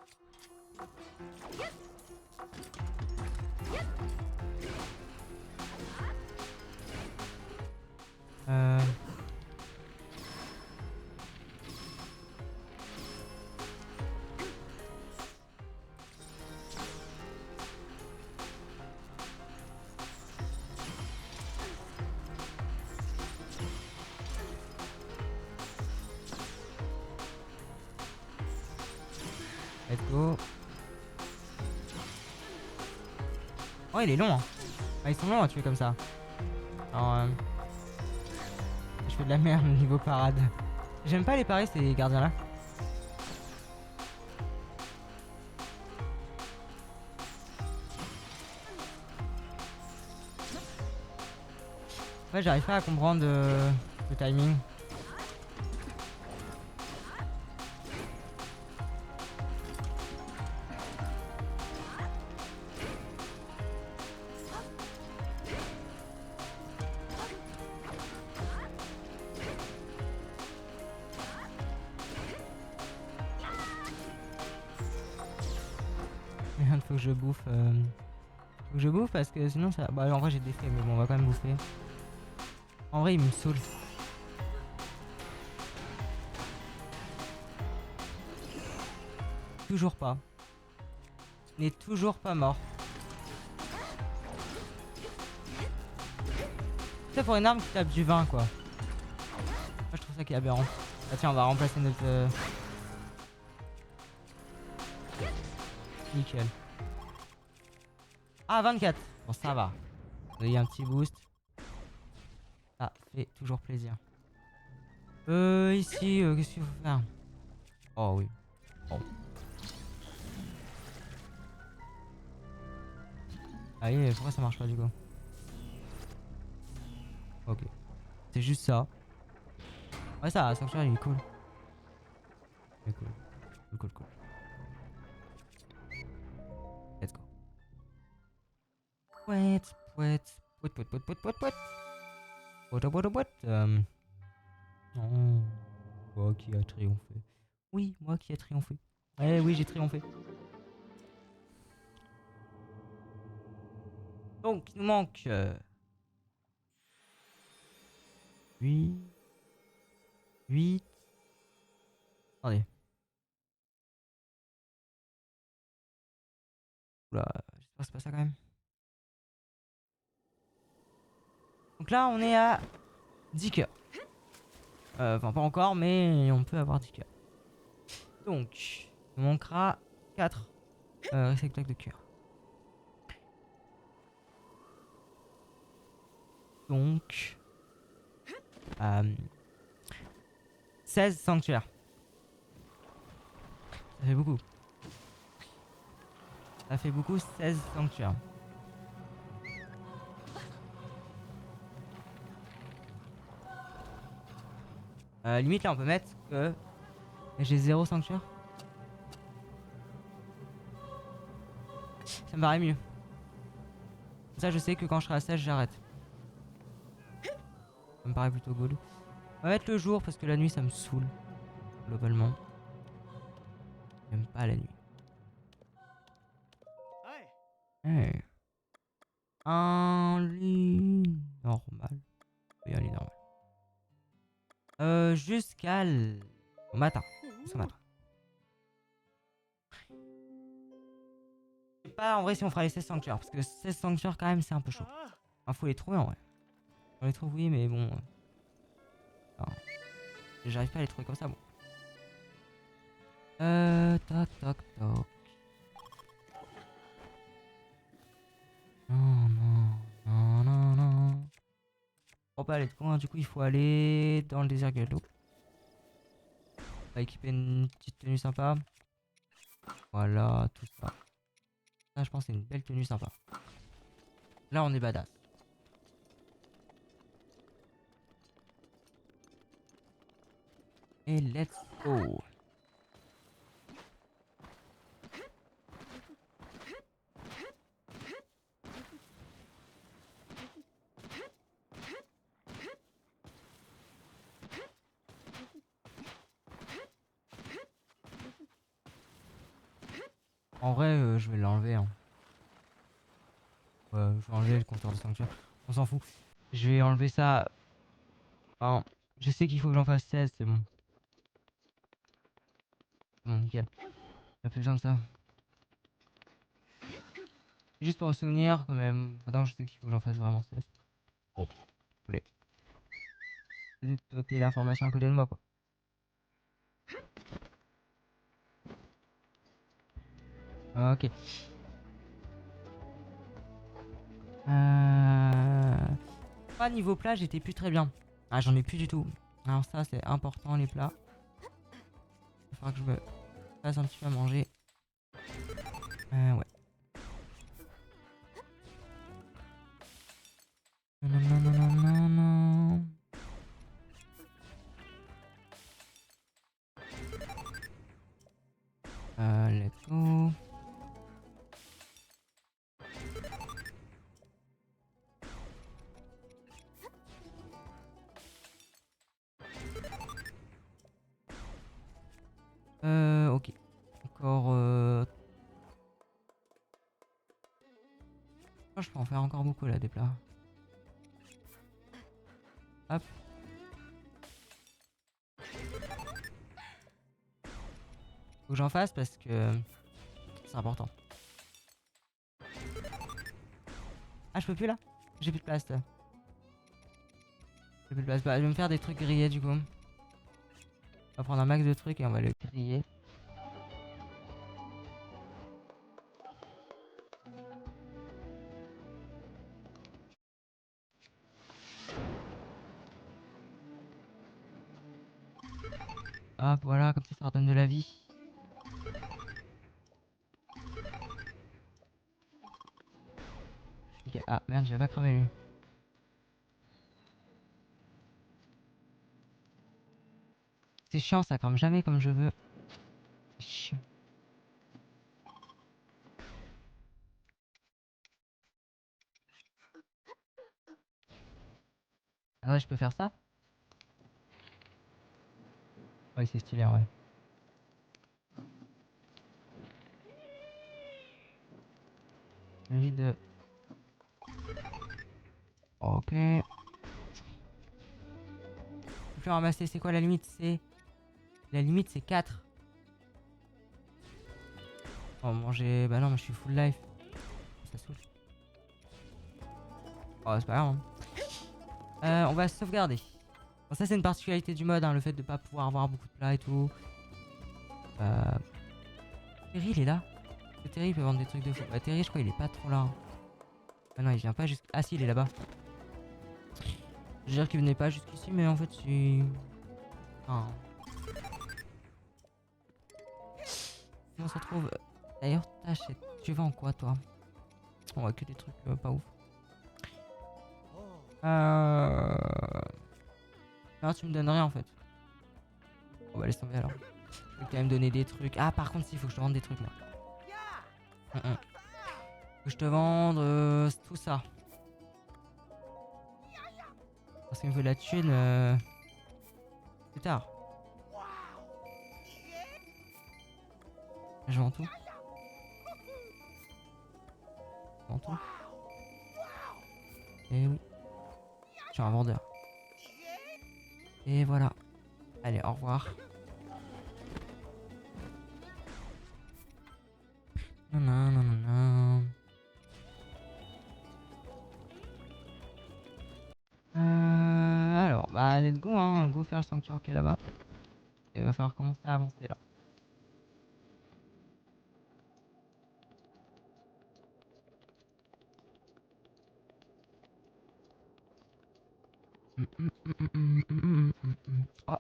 Let's go. Oh, il est long. Hein. Ah, ils sont longs à tuer comme ça. Alors, je fais de la merde niveau parade. J'aime pas les parer ces gardiens là. Ouais, j'arrive pas à comprendre le timing. Merde, faut que je bouffe. Faut que je bouffe parce que sinon ça. Bah, en vrai, j'ai des faits, mais bon, on va quand même bouffer. En vrai, il me saoule. Toujours pas. Il n'est toujours pas mort. C'est pour une arme qui tape du 20 quoi. Moi je trouve ça qui est aberrant. Ah tiens, on va remplacer notre... Nickel. Ah 24. Bon ça va. Vous avez un petit boost. Ça fait toujours plaisir. Ici, qu'est-ce qu'il faut faire? Oh oui. Oh. Ah oui, pourquoi ça marche pas du coup? Ok. C'est juste ça. Ouais ça, Sanctuary il est cool. Il est cool. Cool. Let's go. Pouette. Non. Moi qui a triomphé. Oui, moi qui a triomphé. Eh oui, j'ai triomphé. Donc, il nous manque 8. 8. Attendez. Oula, j'espère que c'est pas ça quand même. Donc là, on est à 10 cœurs. Enfin, pas encore, mais on peut avoir 10 cœurs. Donc, il nous manquera 4 réceptacles de cœur. Donc, 16 sanctuaires. Ça fait beaucoup. Ça fait beaucoup, 16 sanctuaires. Limite, là, on peut mettre que j'ai 0 sanctuaire. Ça me paraît mieux. Ça, je sais que quand je serai à 16, j'arrête. Ça me paraît plutôt good. On va mettre le jour parce que la nuit ça me saoule. Globalement. J'aime pas la nuit. Hey. Un lit normal. Oui, un lit normal. Jusqu'à au matin. Jusqu'au matin. Je sais pas en vrai si on fera les 16 sanctuaires. Parce que 16 sanctuaires quand même c'est un peu chaud. Enfin, faut les trouver en vrai. On les trouve oui mais bon. J'arrive pas à les trouver comme ça bon. Toc toc toc. Non non non non non. On va pas aller de coin, du coup il faut aller dans le désert gallo. On va équiper une petite tenue sympa. Voilà, tout ça. Ça je pense c'est une belle tenue sympa. Là on est badass. Et let's go. En vrai je vais l'enlever hein. Je vais enlever le compteur de sanctuaire. On s'en fout. Je vais enlever ça. Enfin, je sais qu'il faut que j'en fasse 16, c'est bon. Bon, nickel. Y'a plus besoin de ça. Juste pour me souvenir quand même. Maintenant je sais qu'il faut que j'en fasse vraiment 16. Bon, allez. J'ai noté l'information à côté de moi quoi. Ok. Pas niveau plat, j'étais plus très bien. Ah, j'en ai plus du tout. Alors ça, c'est important les plats. Il faudra que je me fasse un petit peu à manger. Ouais. Non, non, non, non, non, non. Let's go. Ok. Encore. Oh, je peux en faire encore beaucoup là, des plats. Hop. Faut que j'en fasse parce que c'est important. Ah, je peux plus là? J'ai plus de place là. J'ai plus de place. Bah, je vais me faire des trucs grillés du coup. On va prendre un max de trucs et on va le griller. Hop, voilà, comme ça redonne de la vie. Ok, ah merde, j'avais pas cramé lui. C'est chiant, ça crame jamais comme je veux. C'est chiant. Ah ouais, je peux faire ça? Ouais, c'est stylé, ouais. Vide. Ok. Je peux plus ramasser, c'est quoi la limite? C'est. La limite, c'est 4. Oh, manger. Bah non, mais je suis full life. Ça saoule. Oh, c'est pas grave. Hein. On va sauvegarder. Bon, ça, c'est une particularité du mode, hein, le fait de pas pouvoir avoir beaucoup de plats et tout. Terry, il est là. Terry, il peut vendre des trucs de fou. Bah, Terry, je crois, il est pas trop là. Hein. Ah non, il vient pas jusqu'à. Ah, si, il est là-bas. Je veux dire qu'il venait pas jusqu'ici, mais en fait, c'est. Enfin. On se retrouve. D'ailleurs, t'achètes. Tu vends quoi, toi? On voit que des trucs pas ouf. Non, tu me donnes rien en fait. On va laisser tomber alors. Je vais quand même donner des trucs. Ah, par contre, si, il faut que je te vende des trucs là. Faut que je te vende tout ça. Parce qu'il me faut de la thune plus tard. Je vends tout. Je vends tout. Et oui. Je suis un vendeur. Et voilà. Allez, au revoir. Nanana. Alors, bah let's go, hein. Go faire le sanctuaire qui est là-bas. Il va falloir commencer à avancer là. Oh.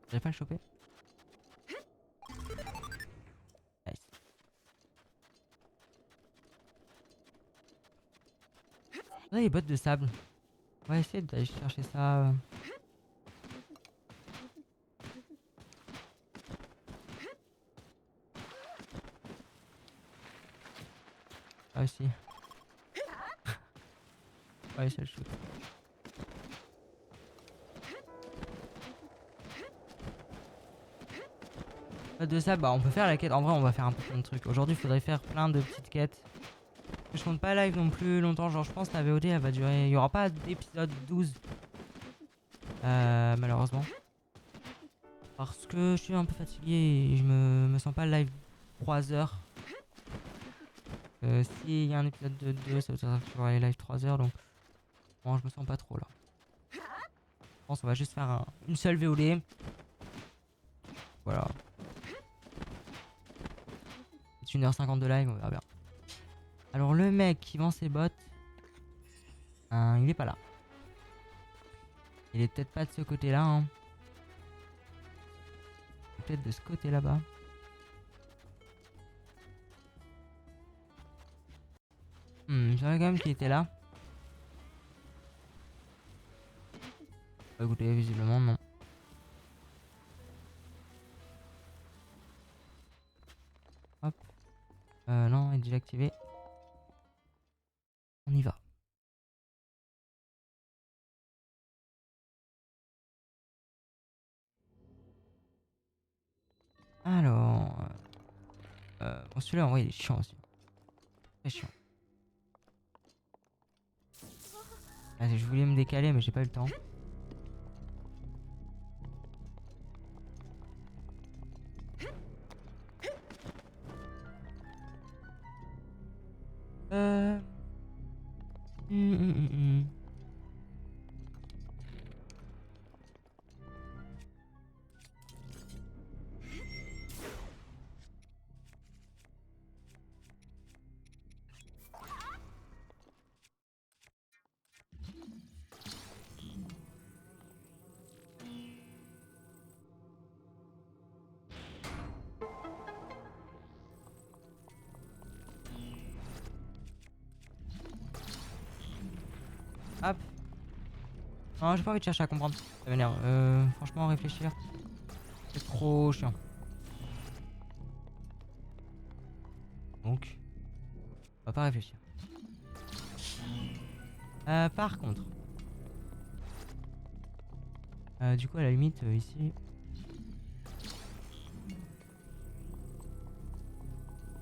J'arrive pas à le choper. Nice. On a les bottes de sable. On va essayer d'aller chercher ça. Ah aussi. Ouais, ça le shoot. Bottes de sable, bah on peut faire la quête. En vrai, on va faire un peu plein de trucs. Aujourd'hui, il faudrait faire plein de petites quêtes. Je compte pas live non plus longtemps. Genre, je pense que la VOD elle va durer. Il y aura pas d'épisode 12. Malheureusement. Parce que je suis un peu fatigué et je me sens pas live 3 heures. S'il y a un épisode de 2, ça veut dire que je vais aller live 3 heures. Donc, bon, je me sens pas trop là. Je pense qu'on va juste faire une seule VOD. Voilà. C'est 1h50 de live, on verra bien. Alors, le mec qui vend ses bottes, il est pas là. Il est peut-être pas de ce côté-là. Hein. Peut-être de ce côté là-bas. Je savais quand même qu'il était là. Bah, écoutez, visiblement, non. Hop. Non, il est déjà activé. On y va. Alors... bon, celui-là, en vrai, il est chiant aussi. Très chiant. Ah, je voulais me décaler, mais j'ai pas eu le temps. Euh... hum, hum, hum, hum. Hop. Non, j'ai pas envie de chercher à comprendre. Ça m'énerve. Franchement, réfléchir. C'est trop chiant. Donc, on va pas réfléchir. Par contre, du coup, à la limite, ici,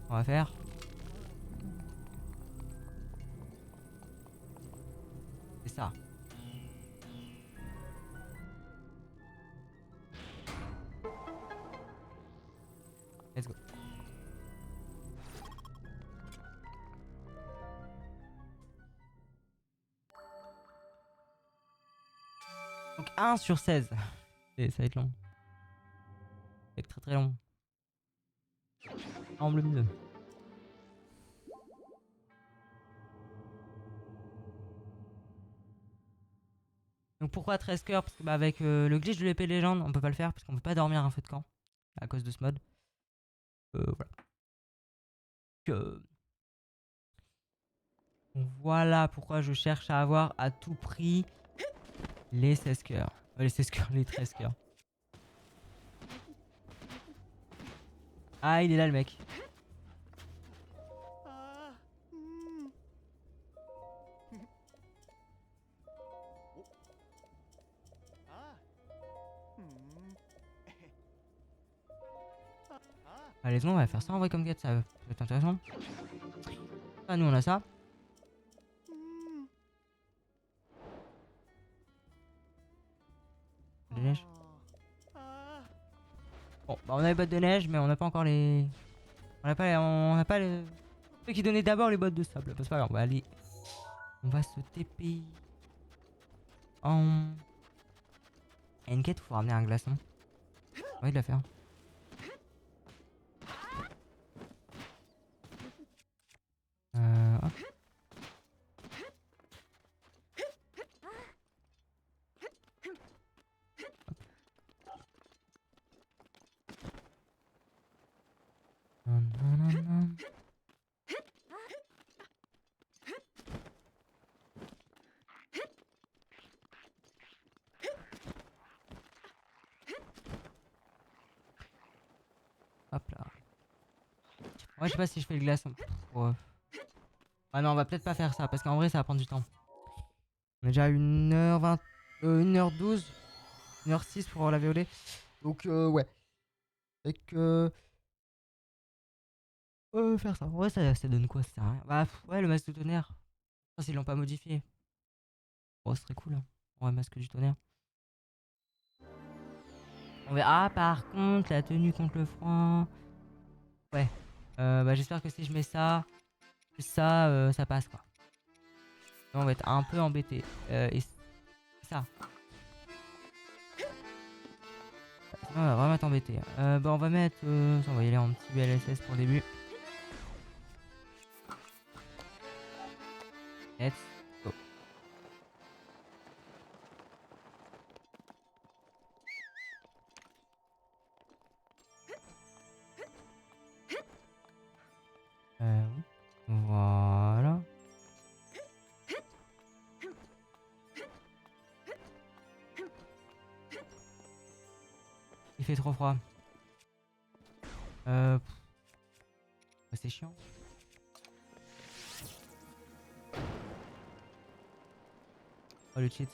on va faire. C'est ça. Let's go. Donc 1 sur 16. Et ça va être long. Ça va être très très long. Emblème 2. Donc pourquoi 13 cœurs? Parce que bah, avec le glitch de l'épée légende, on peut pas le faire parce qu'on peut pas dormir un feu de camp à cause de ce mode. Voilà. Donc, voilà pourquoi je cherche à avoir à tout prix les 16 cœurs. Les 16 cœurs, les 13 cœurs. Ah, il est là le mec. Allez, on va faire ça en vrai comme quête, ça peut être intéressant. Ça, nous on a ça. De neige. Bon, bah on a les bottes de neige, mais on n'a pas encore les. On n'a pas les. Ceux qui donnaient d'abord les bottes de sable. Bah, c'est pas grave, on va aller. On va se TP. En. Il y a une quête où il faut ramener un glaçon. J'ai envie de la faire. Hop. Nan, nan, nan, nan. Hop là. Ouais, je sais pas si je fais le glaçon. Ouais. Ah non, on va peut-être pas faire ça parce qu'en vrai, ça va prendre du temps. On est déjà à 1h20, 1h12, 1h06 pour la VOD. Donc, ouais. Fait que. Faire ça. Ouais, ça donne quoi? Ça sert à rien. Bah, ouais, le masque de tonnerre. Ça, s'ils l'ont pas modifié. Oh, ce serait cool. Hein. Ouais, masque du tonnerre. On verra. Ah, par contre, la tenue contre le froid. Ouais. Bah, j'espère que si je mets ça, ça passe quoi. Là, on va être un peu embêté. Et ça. Sinon, on va vraiment être embêté. Bah, on va mettre. On va y aller en petit BLSS pour le début. Let's go. Oui. Voilà. Il fait trop froid. Bah, c'est chiant. Oh le cheat.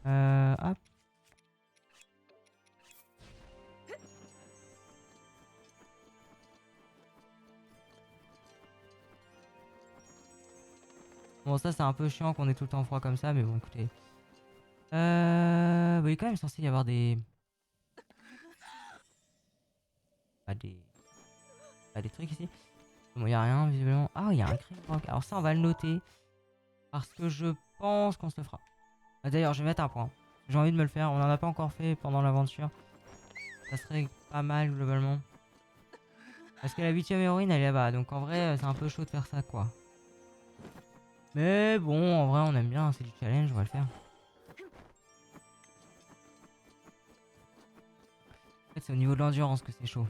Hop. Bon, ça c'est un peu chiant qu'on ait tout le temps froid comme ça, mais bon, écoutez. Bah, il est quand même censé y avoir des. Pas des. Pas des trucs ici. Bon, il y a rien visiblement. Ah, il y a un cri. Alors, ça, on va le noter. Parce que je pense qu'on se le fera. Ah, d'ailleurs, je vais mettre un point. J'ai envie de me le faire. On en a pas encore fait pendant l'aventure. Ça serait pas mal globalement. Parce que la 8ème héroïne elle est là-bas. Donc en vrai, c'est un peu chaud de faire ça quoi. Mais bon, en vrai, on aime bien. C'est du challenge, on va le faire. En fait, c'est au niveau de l'endurance que c'est chaud.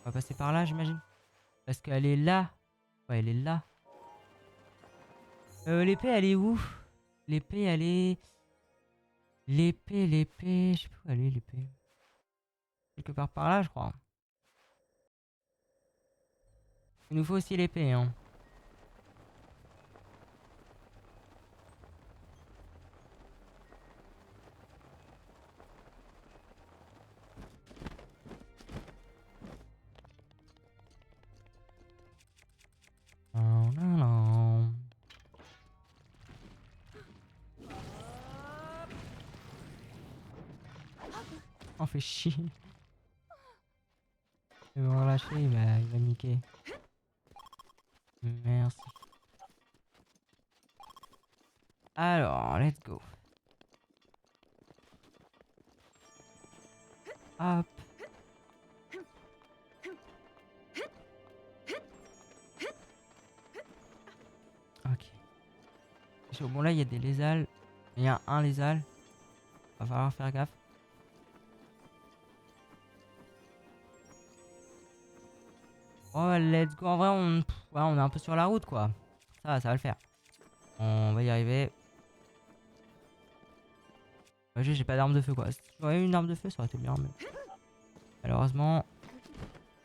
On va passer par là, j'imagine. Parce qu'elle est là. Ouais, elle est là. L'épée, elle est où? L'épée, elle est. L'épée. Je sais pas où elle est, l'épée. Quelque part par là, je crois. Il nous faut aussi l'épée, hein. Non, non, non. On fait chier. Il va me relâcher, il va me niquer. Merci. Alors, let's go. Hop. Ok. Chaud. Bon, là, il y a des lézals. Il y a un lézal. Va falloir faire gaffe. Oh, let's go. En vrai, ouais, on est un peu sur la route, quoi. Ça va le faire. On va y arriver. Ouais, j'ai pas d'arme de feu, quoi. Si j'aurais eu une arme de feu, ça aurait été bien, mais... Malheureusement...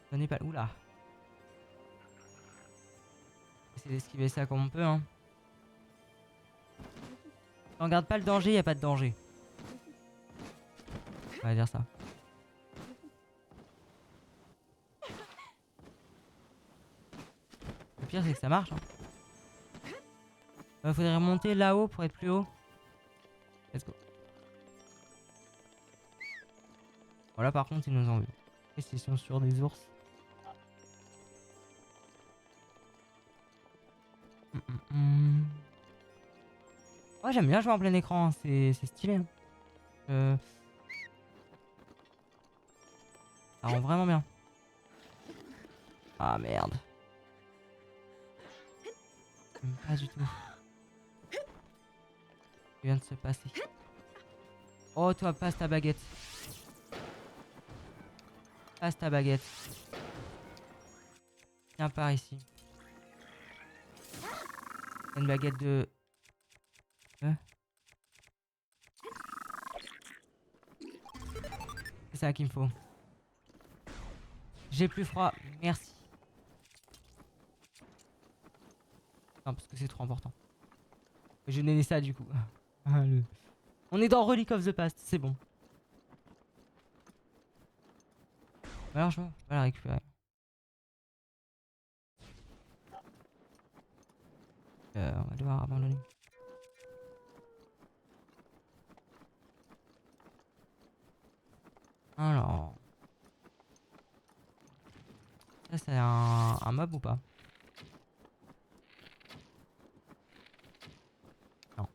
Ce n'est pas... Oula. essayer d'esquiver ça comme on peut, hein. Si on regarde pas le danger, y a pas de danger. On va dire ça. Le pire, c'est que ça marche, hein. Faudrait remonter là-haut pour être plus haut. Let's go. Voilà, par contre, ils nous ont vu. Et ils sont sur des ours. Ouais, j'aime bien jouer en plein écran, hein. C'est stylé, hein. Ça rend vraiment bien. Ah merde. Pas du tout. Ce qui vient de se passer. Oh, toi, passe ta baguette. Passe ta baguette. Viens par ici. Une baguette de... C'est ça qu'il me faut. J'ai plus froid, merci. Non, parce que c'est trop important. Je n'ai ça du coup. On est dans Relic of the Past, c'est bon. Alors je vais la récupérer. On va devoir abandonner. Alors... Ça c'est un mob ou pas? Non.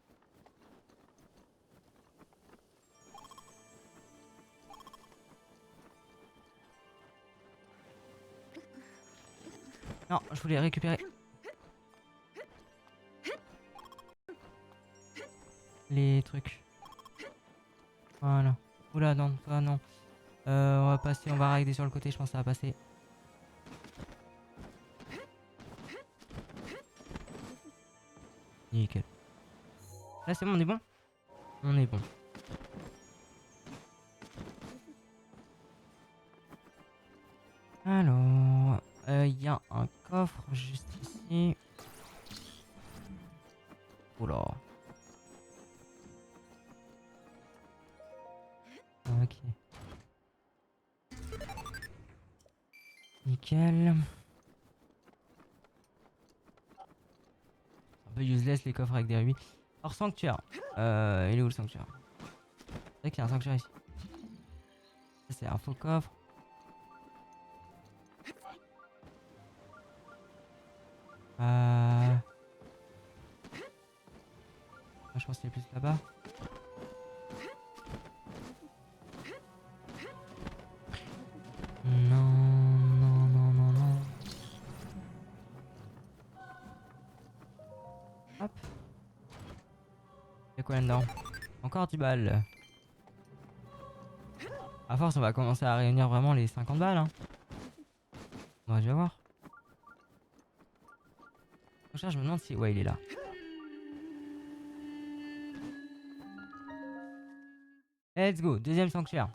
Non, je voulais récupérer les trucs. Voilà. Oula, non, toi non. On va passer, on va rider sur le côté, je pense que ça va passer. Nickel. Là c'est bon, on est bon? On est bon. Alors, il y a un coffre juste ici. Oula. Ok. Nickel. Un peu useless les coffres avec des rubis. Alors sanctuaire. Il est où le sanctuaire? C'est vrai qu'il y a un sanctuaire ici. Ça c'est un faux coffre. Je pense qu'il y a plus là-bas. Non, non, non, non, non. Hop. Il y a quoi là-dedans? Encore 10 balles. À force, on va commencer à réunir vraiment les 50 balles. Hein. On va déjà voir. Je me demande si... Ouais, il est là. Let's go, deuxième sanctuaire.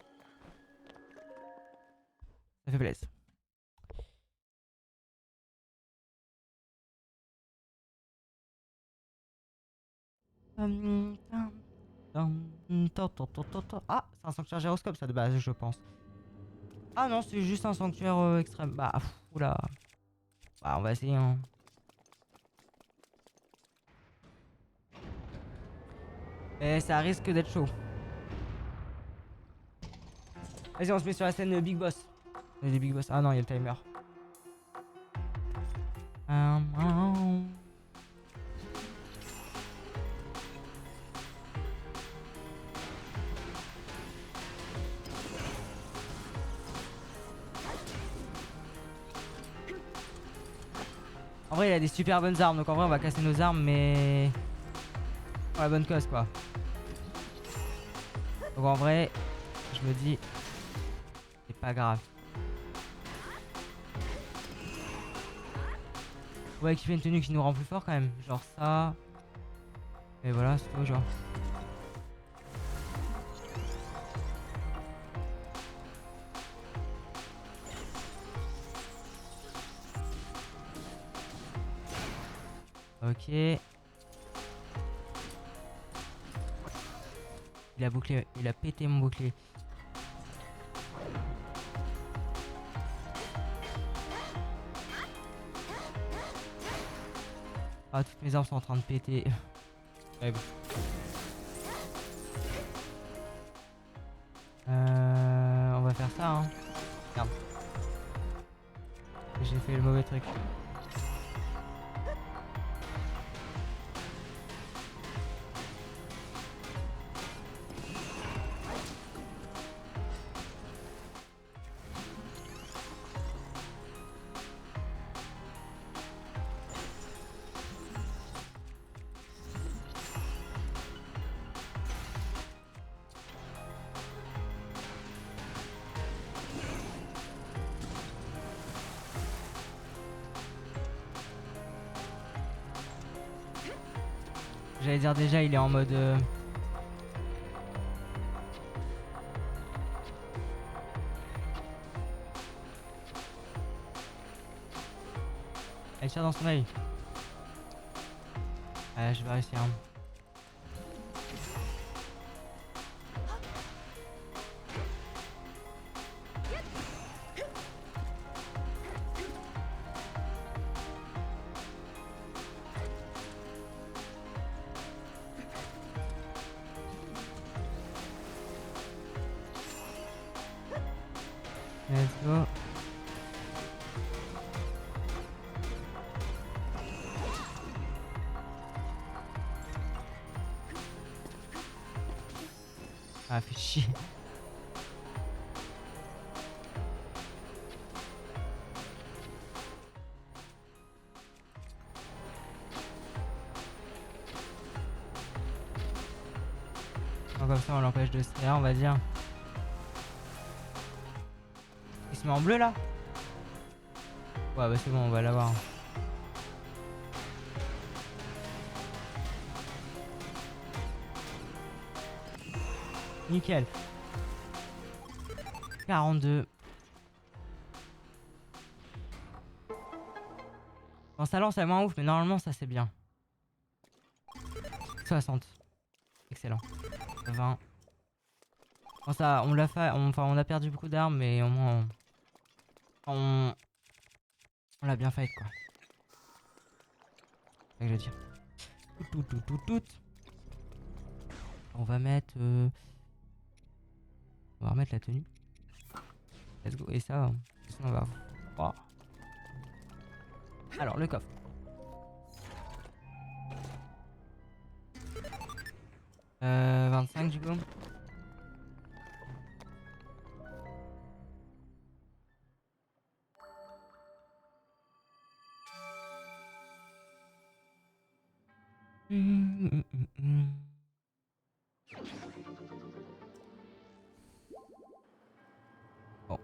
Ça fait plaisir. Ah, c'est un sanctuaire gyroscope ça de base, je pense. Ah non, c'est juste un sanctuaire extrême. Bah, oula. Bah, on va essayer. Hein. Mais ça risque d'être chaud. Vas-y, on se met sur la scène Big Boss. Il y a des Big Boss. Ah non, il y a le timer. En vrai, il a des super bonnes armes. Donc en vrai, on va casser nos armes, mais... pour la bonne cause, quoi. Donc en vrai, je me dis... c'est pas grave. On va équiper une tenue qui nous rend plus fort quand même. Genre ça. Et voilà, c'est tout, genre. Ok. Il a bouclé, il a pété mon bouclier. Ah, toutes mes armes sont en train de péter. Ouais, bon. On va faire ça, hein. Merde. J'ai fait le mauvais truc. J'allais dire déjà, il est en mode... Elle tire dans son œil. Je vais réussir. Hein. Let's go. Ah, fait chier. Donc comme ça, on l'empêche de se tirer, on va dire. Il se met en bleu là? Ouais, bah c'est bon, on va l'avoir. Nickel. 42. Bon, ça lance, c'est moins ouf, mais normalement, ça c'est bien. 60. Excellent. 20. Bon, ça, on l'a fait. Enfin, on a perdu beaucoup d'armes, mais au moins, on l'a bien fait, quoi. C'est ça que je veux dire. Tout. On va mettre. On va remettre la tenue. Let's go. Et ça, sinon on va. Oh. Alors, le coffre. Euh, 25 du coup. Bon.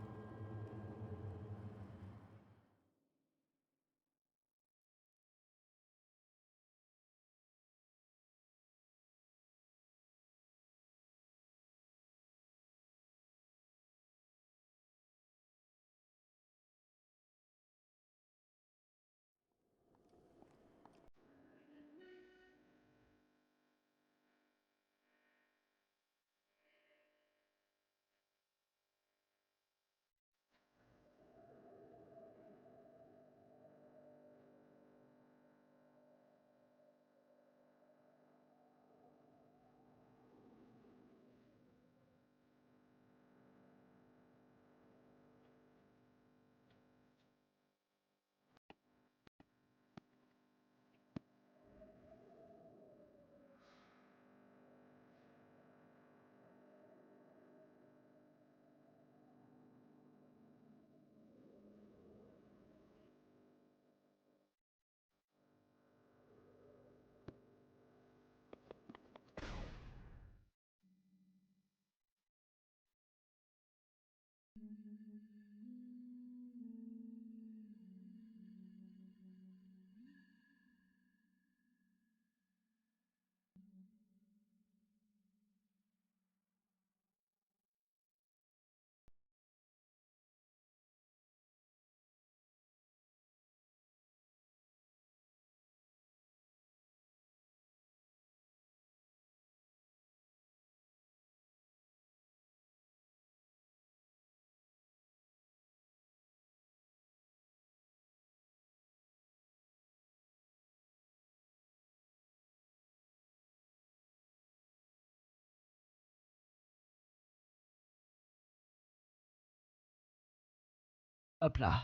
Hop là.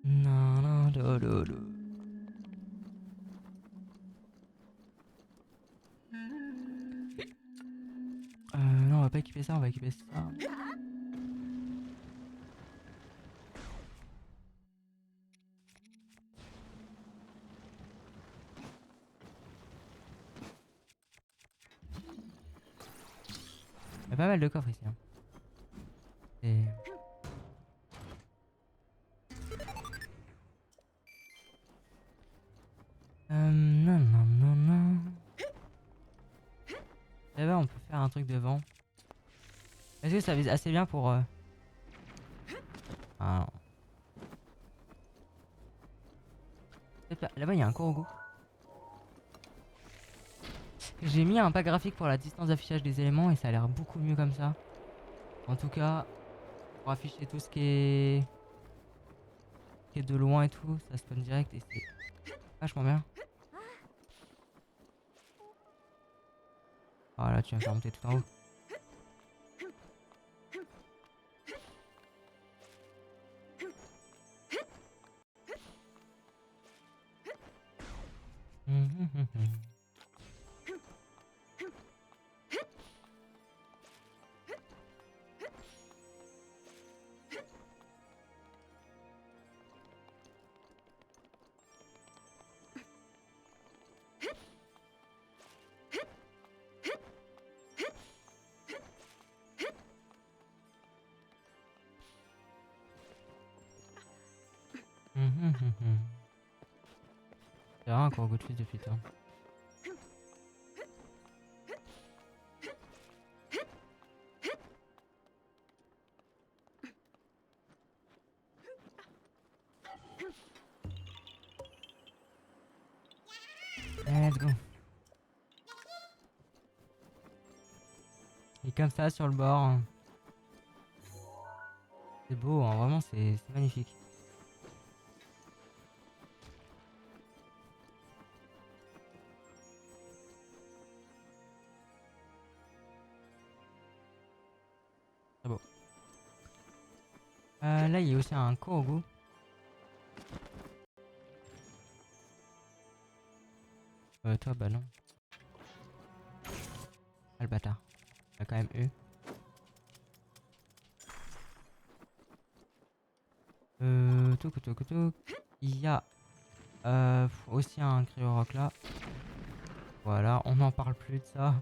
Non, non, do, do, do. Non, on va pas équiper ça, on va équiper ça. Il y a pas mal de coffres ici. Hein. Et... non, non, non, non. Là-bas, on peut faire un truc devant. Est-ce que ça vise assez bien pour... Ah non. Là-bas, il y a un Korogu. J'ai mis un pack graphique pour la distance d'affichage des éléments et ça a l'air beaucoup mieux comme ça. En tout cas, pour afficher tout ce qui est de loin et tout, ça spawn direct et c'est vachement bien. Voilà, tu vas me faire monter tout en haut. C'est vraiment un Korogu de fils de pute. Hein. Let's go. Et comme ça sur le bord. Hein. C'est beau, hein. Vraiment c'est magnifique. Très beau. Là il y a aussi un Korogu. Toi bah non. Ah le bâtard. Il a quand même eu. Touk touk touk. Il y a aussi un Cryorock là. Voilà, on n'en parle plus de ça.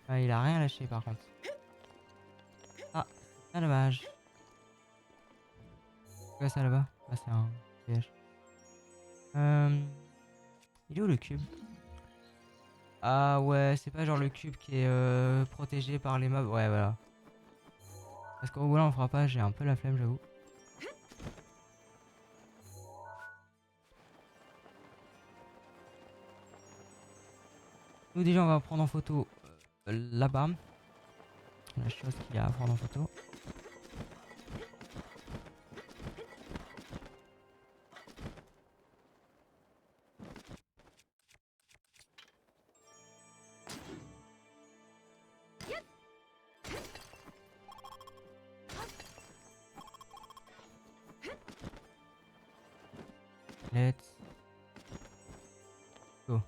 Ah, il a rien lâché par contre. Ah, c'est dommage. C'est quoi ça là-bas? Ah, c'est un piège. Il est où le cube? Ah ouais, c'est pas genre le cube qui est protégé par les mobs. Ouais, voilà. Parce qu'au bout là on fera pas, j'ai un peu la flemme, j'avoue. Nous déjà on va prendre en photo là-bas. La chose qu'il y a à prendre en photo. Let's go.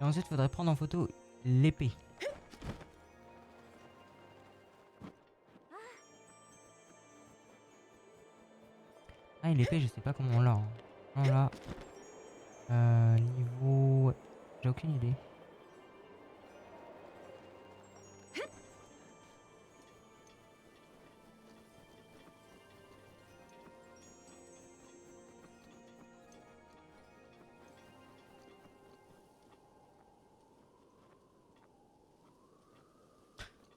Et ensuite, il faudrait prendre en photo l'épée. Ah, et l'épée, je sais pas comment on l'a. Hein. On l'a. Niveau... Ouais. J'ai aucune idée.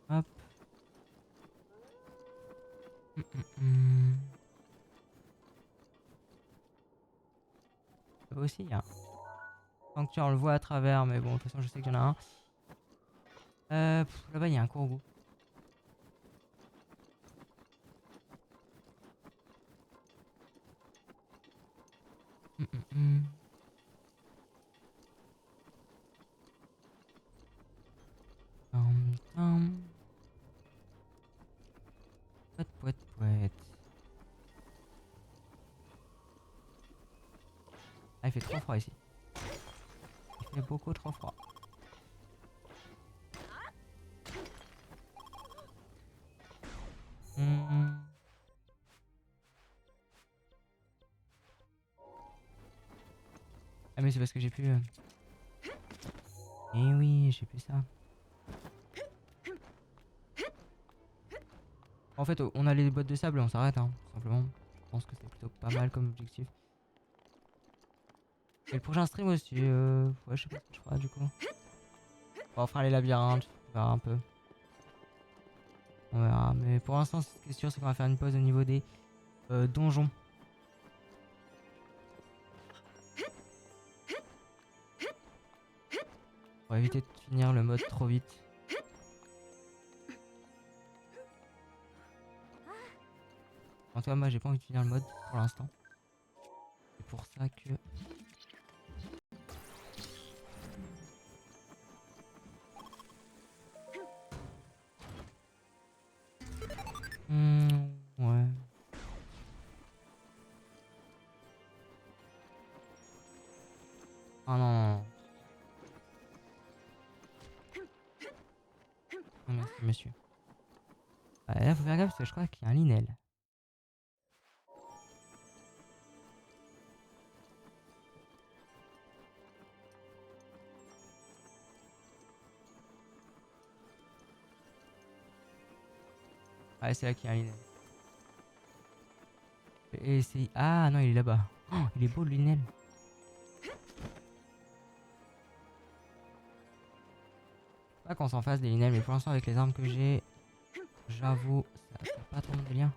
Hop. Ça aussi, il y a un sanctuaire, on le voit à travers, mais bon, de toute façon, je sais qu'il y en a un. Là-bas, il y a un Korogu. Ah, il fait trop froid ici. Il fait beaucoup trop froid. Hmm. Ah mais c'est parce que j'ai plus... Eh oui, j'ai plus ça. En fait, on a les bottes de sable et on s'arrête, hein, tout simplement. Je pense que c'est plutôt pas mal comme objectif. Et le prochain stream aussi, ouais, je sais pas ce que je ferai du coup. Bon, on fera les labyrinthes, on verra un peu. On verra, mais pour l'instant, ce qui est sûr, c'est qu'on va faire une pause au niveau des donjons. Pour éviter de finir le mode trop vite. En tout cas, moi, j'ai pas envie de finir le mode pour l'instant. C'est pour ça que... Ouais. Ah non, non, non. Non, merci, monsieur. Là, faut faire gaffe parce que je crois qu'il y a un Linel. Ah, c'est là qu'il y a un Linel. Et c'est... Ah non, il est là-bas. Oh, il est beau le Linel. Pas qu'on s'en fasse des Linel, mais pour l'instant, avec les armes que j'ai, j'avoue, ça fait pas trop mon délire.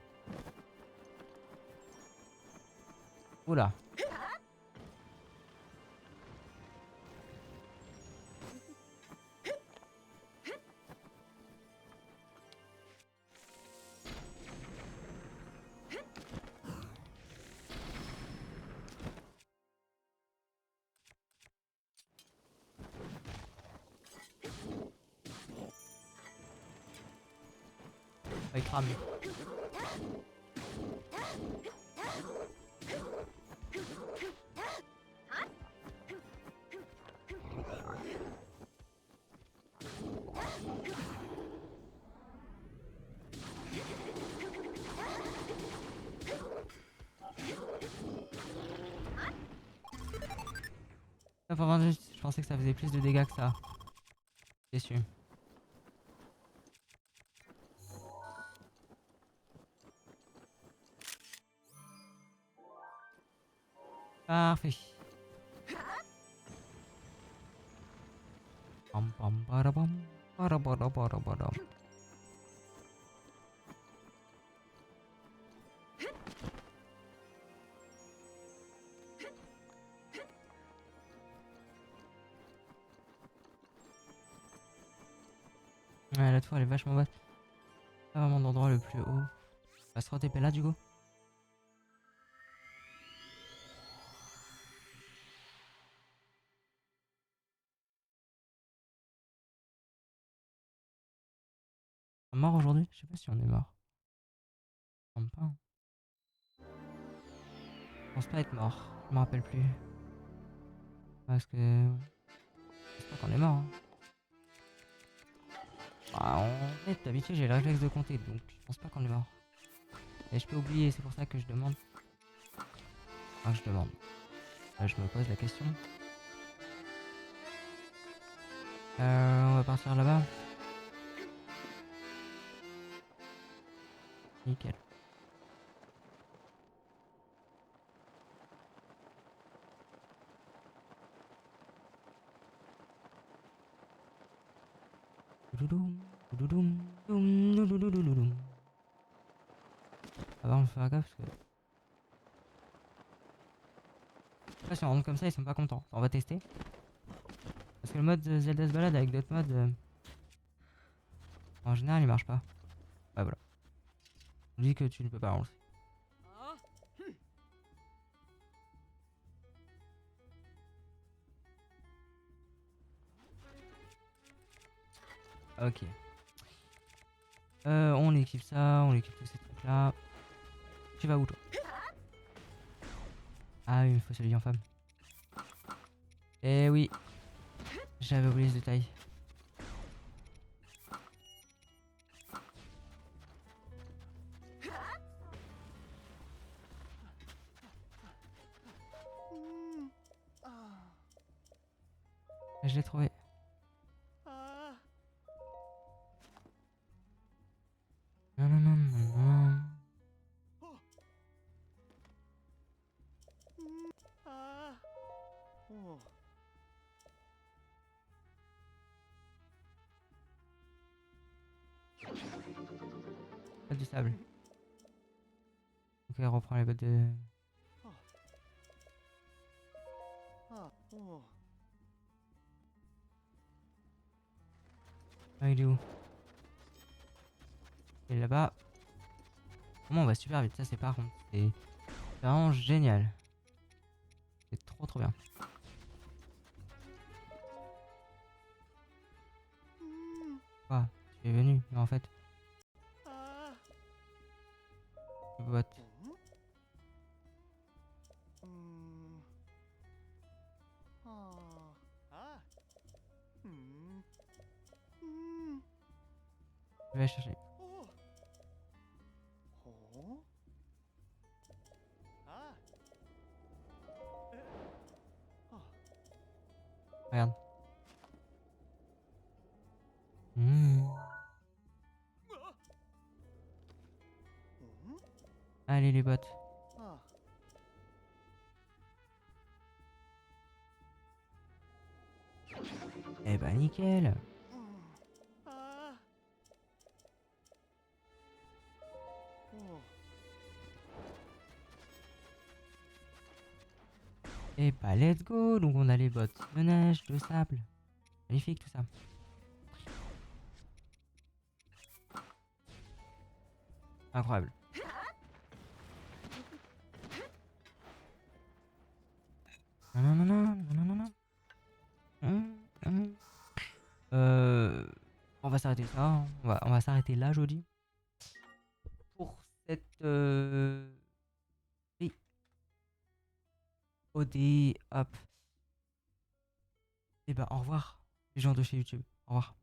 Oula. Il crame. Enfin, je pensais que ça faisait plus de dégâts que ça. Déçu. Parfait. Pam pam parabam, parabarabarabam. Ouais, la tour elle est vachement basse. Pas vraiment d'endroit le plus haut. On va se re-TP là du coup. On est mort aujourd'hui? Je sais pas si on est mort. Je pense pas. Hein. Je pense pas être mort. Je me rappelle plus. Parce que... Je pense pas qu'on est mort. Hein. Bah, en fait, d'habitude j'ai le réflexe de compter, donc je pense pas qu'on est mort. Et je peux oublier, c'est pour ça que je demande. Enfin, je demande. Je me pose la question. On va partir là-bas. Nickel. Ah bah on va faire gaffe parce que... Là, si on rentre comme ça, ils sont pas contents. On va tester. Parce que le mode Zelda se balade avec d'autres modes... En général, il marche pas. Ouais, voilà. On dit que tu ne peux pas lancer. Ok. On équipe ça, on équipe tous ces trucs là. Tu vas où toi? Ah oui, il faut s'habiller en femme. Eh oui, j'avais oublié ce détail. Je l'ai trouvé. Non, non, non, non, non. Pas du sable. Ok, on reprend les bottes de... Ah, il est où? Il est là-bas. Comment on va super vite, ça c'est par contre. C'est vraiment génial. C'est trop trop bien. Quoi? Tu es venu, mais en fait... Boîte. Je vais aller chercher. Regarde. Mmh. Allez les bottes. Eh bah nickel. Et bah let's go. Donc on a les bottes de neige, de sable. Magnifique tout ça. Incroyable. Non non non non non non non. On va s'arrêter ça. Hein. On va s'arrêter là, Jody. Pour cette OD. Hop. Et bah au revoir les gens de chez YouTube. Au revoir.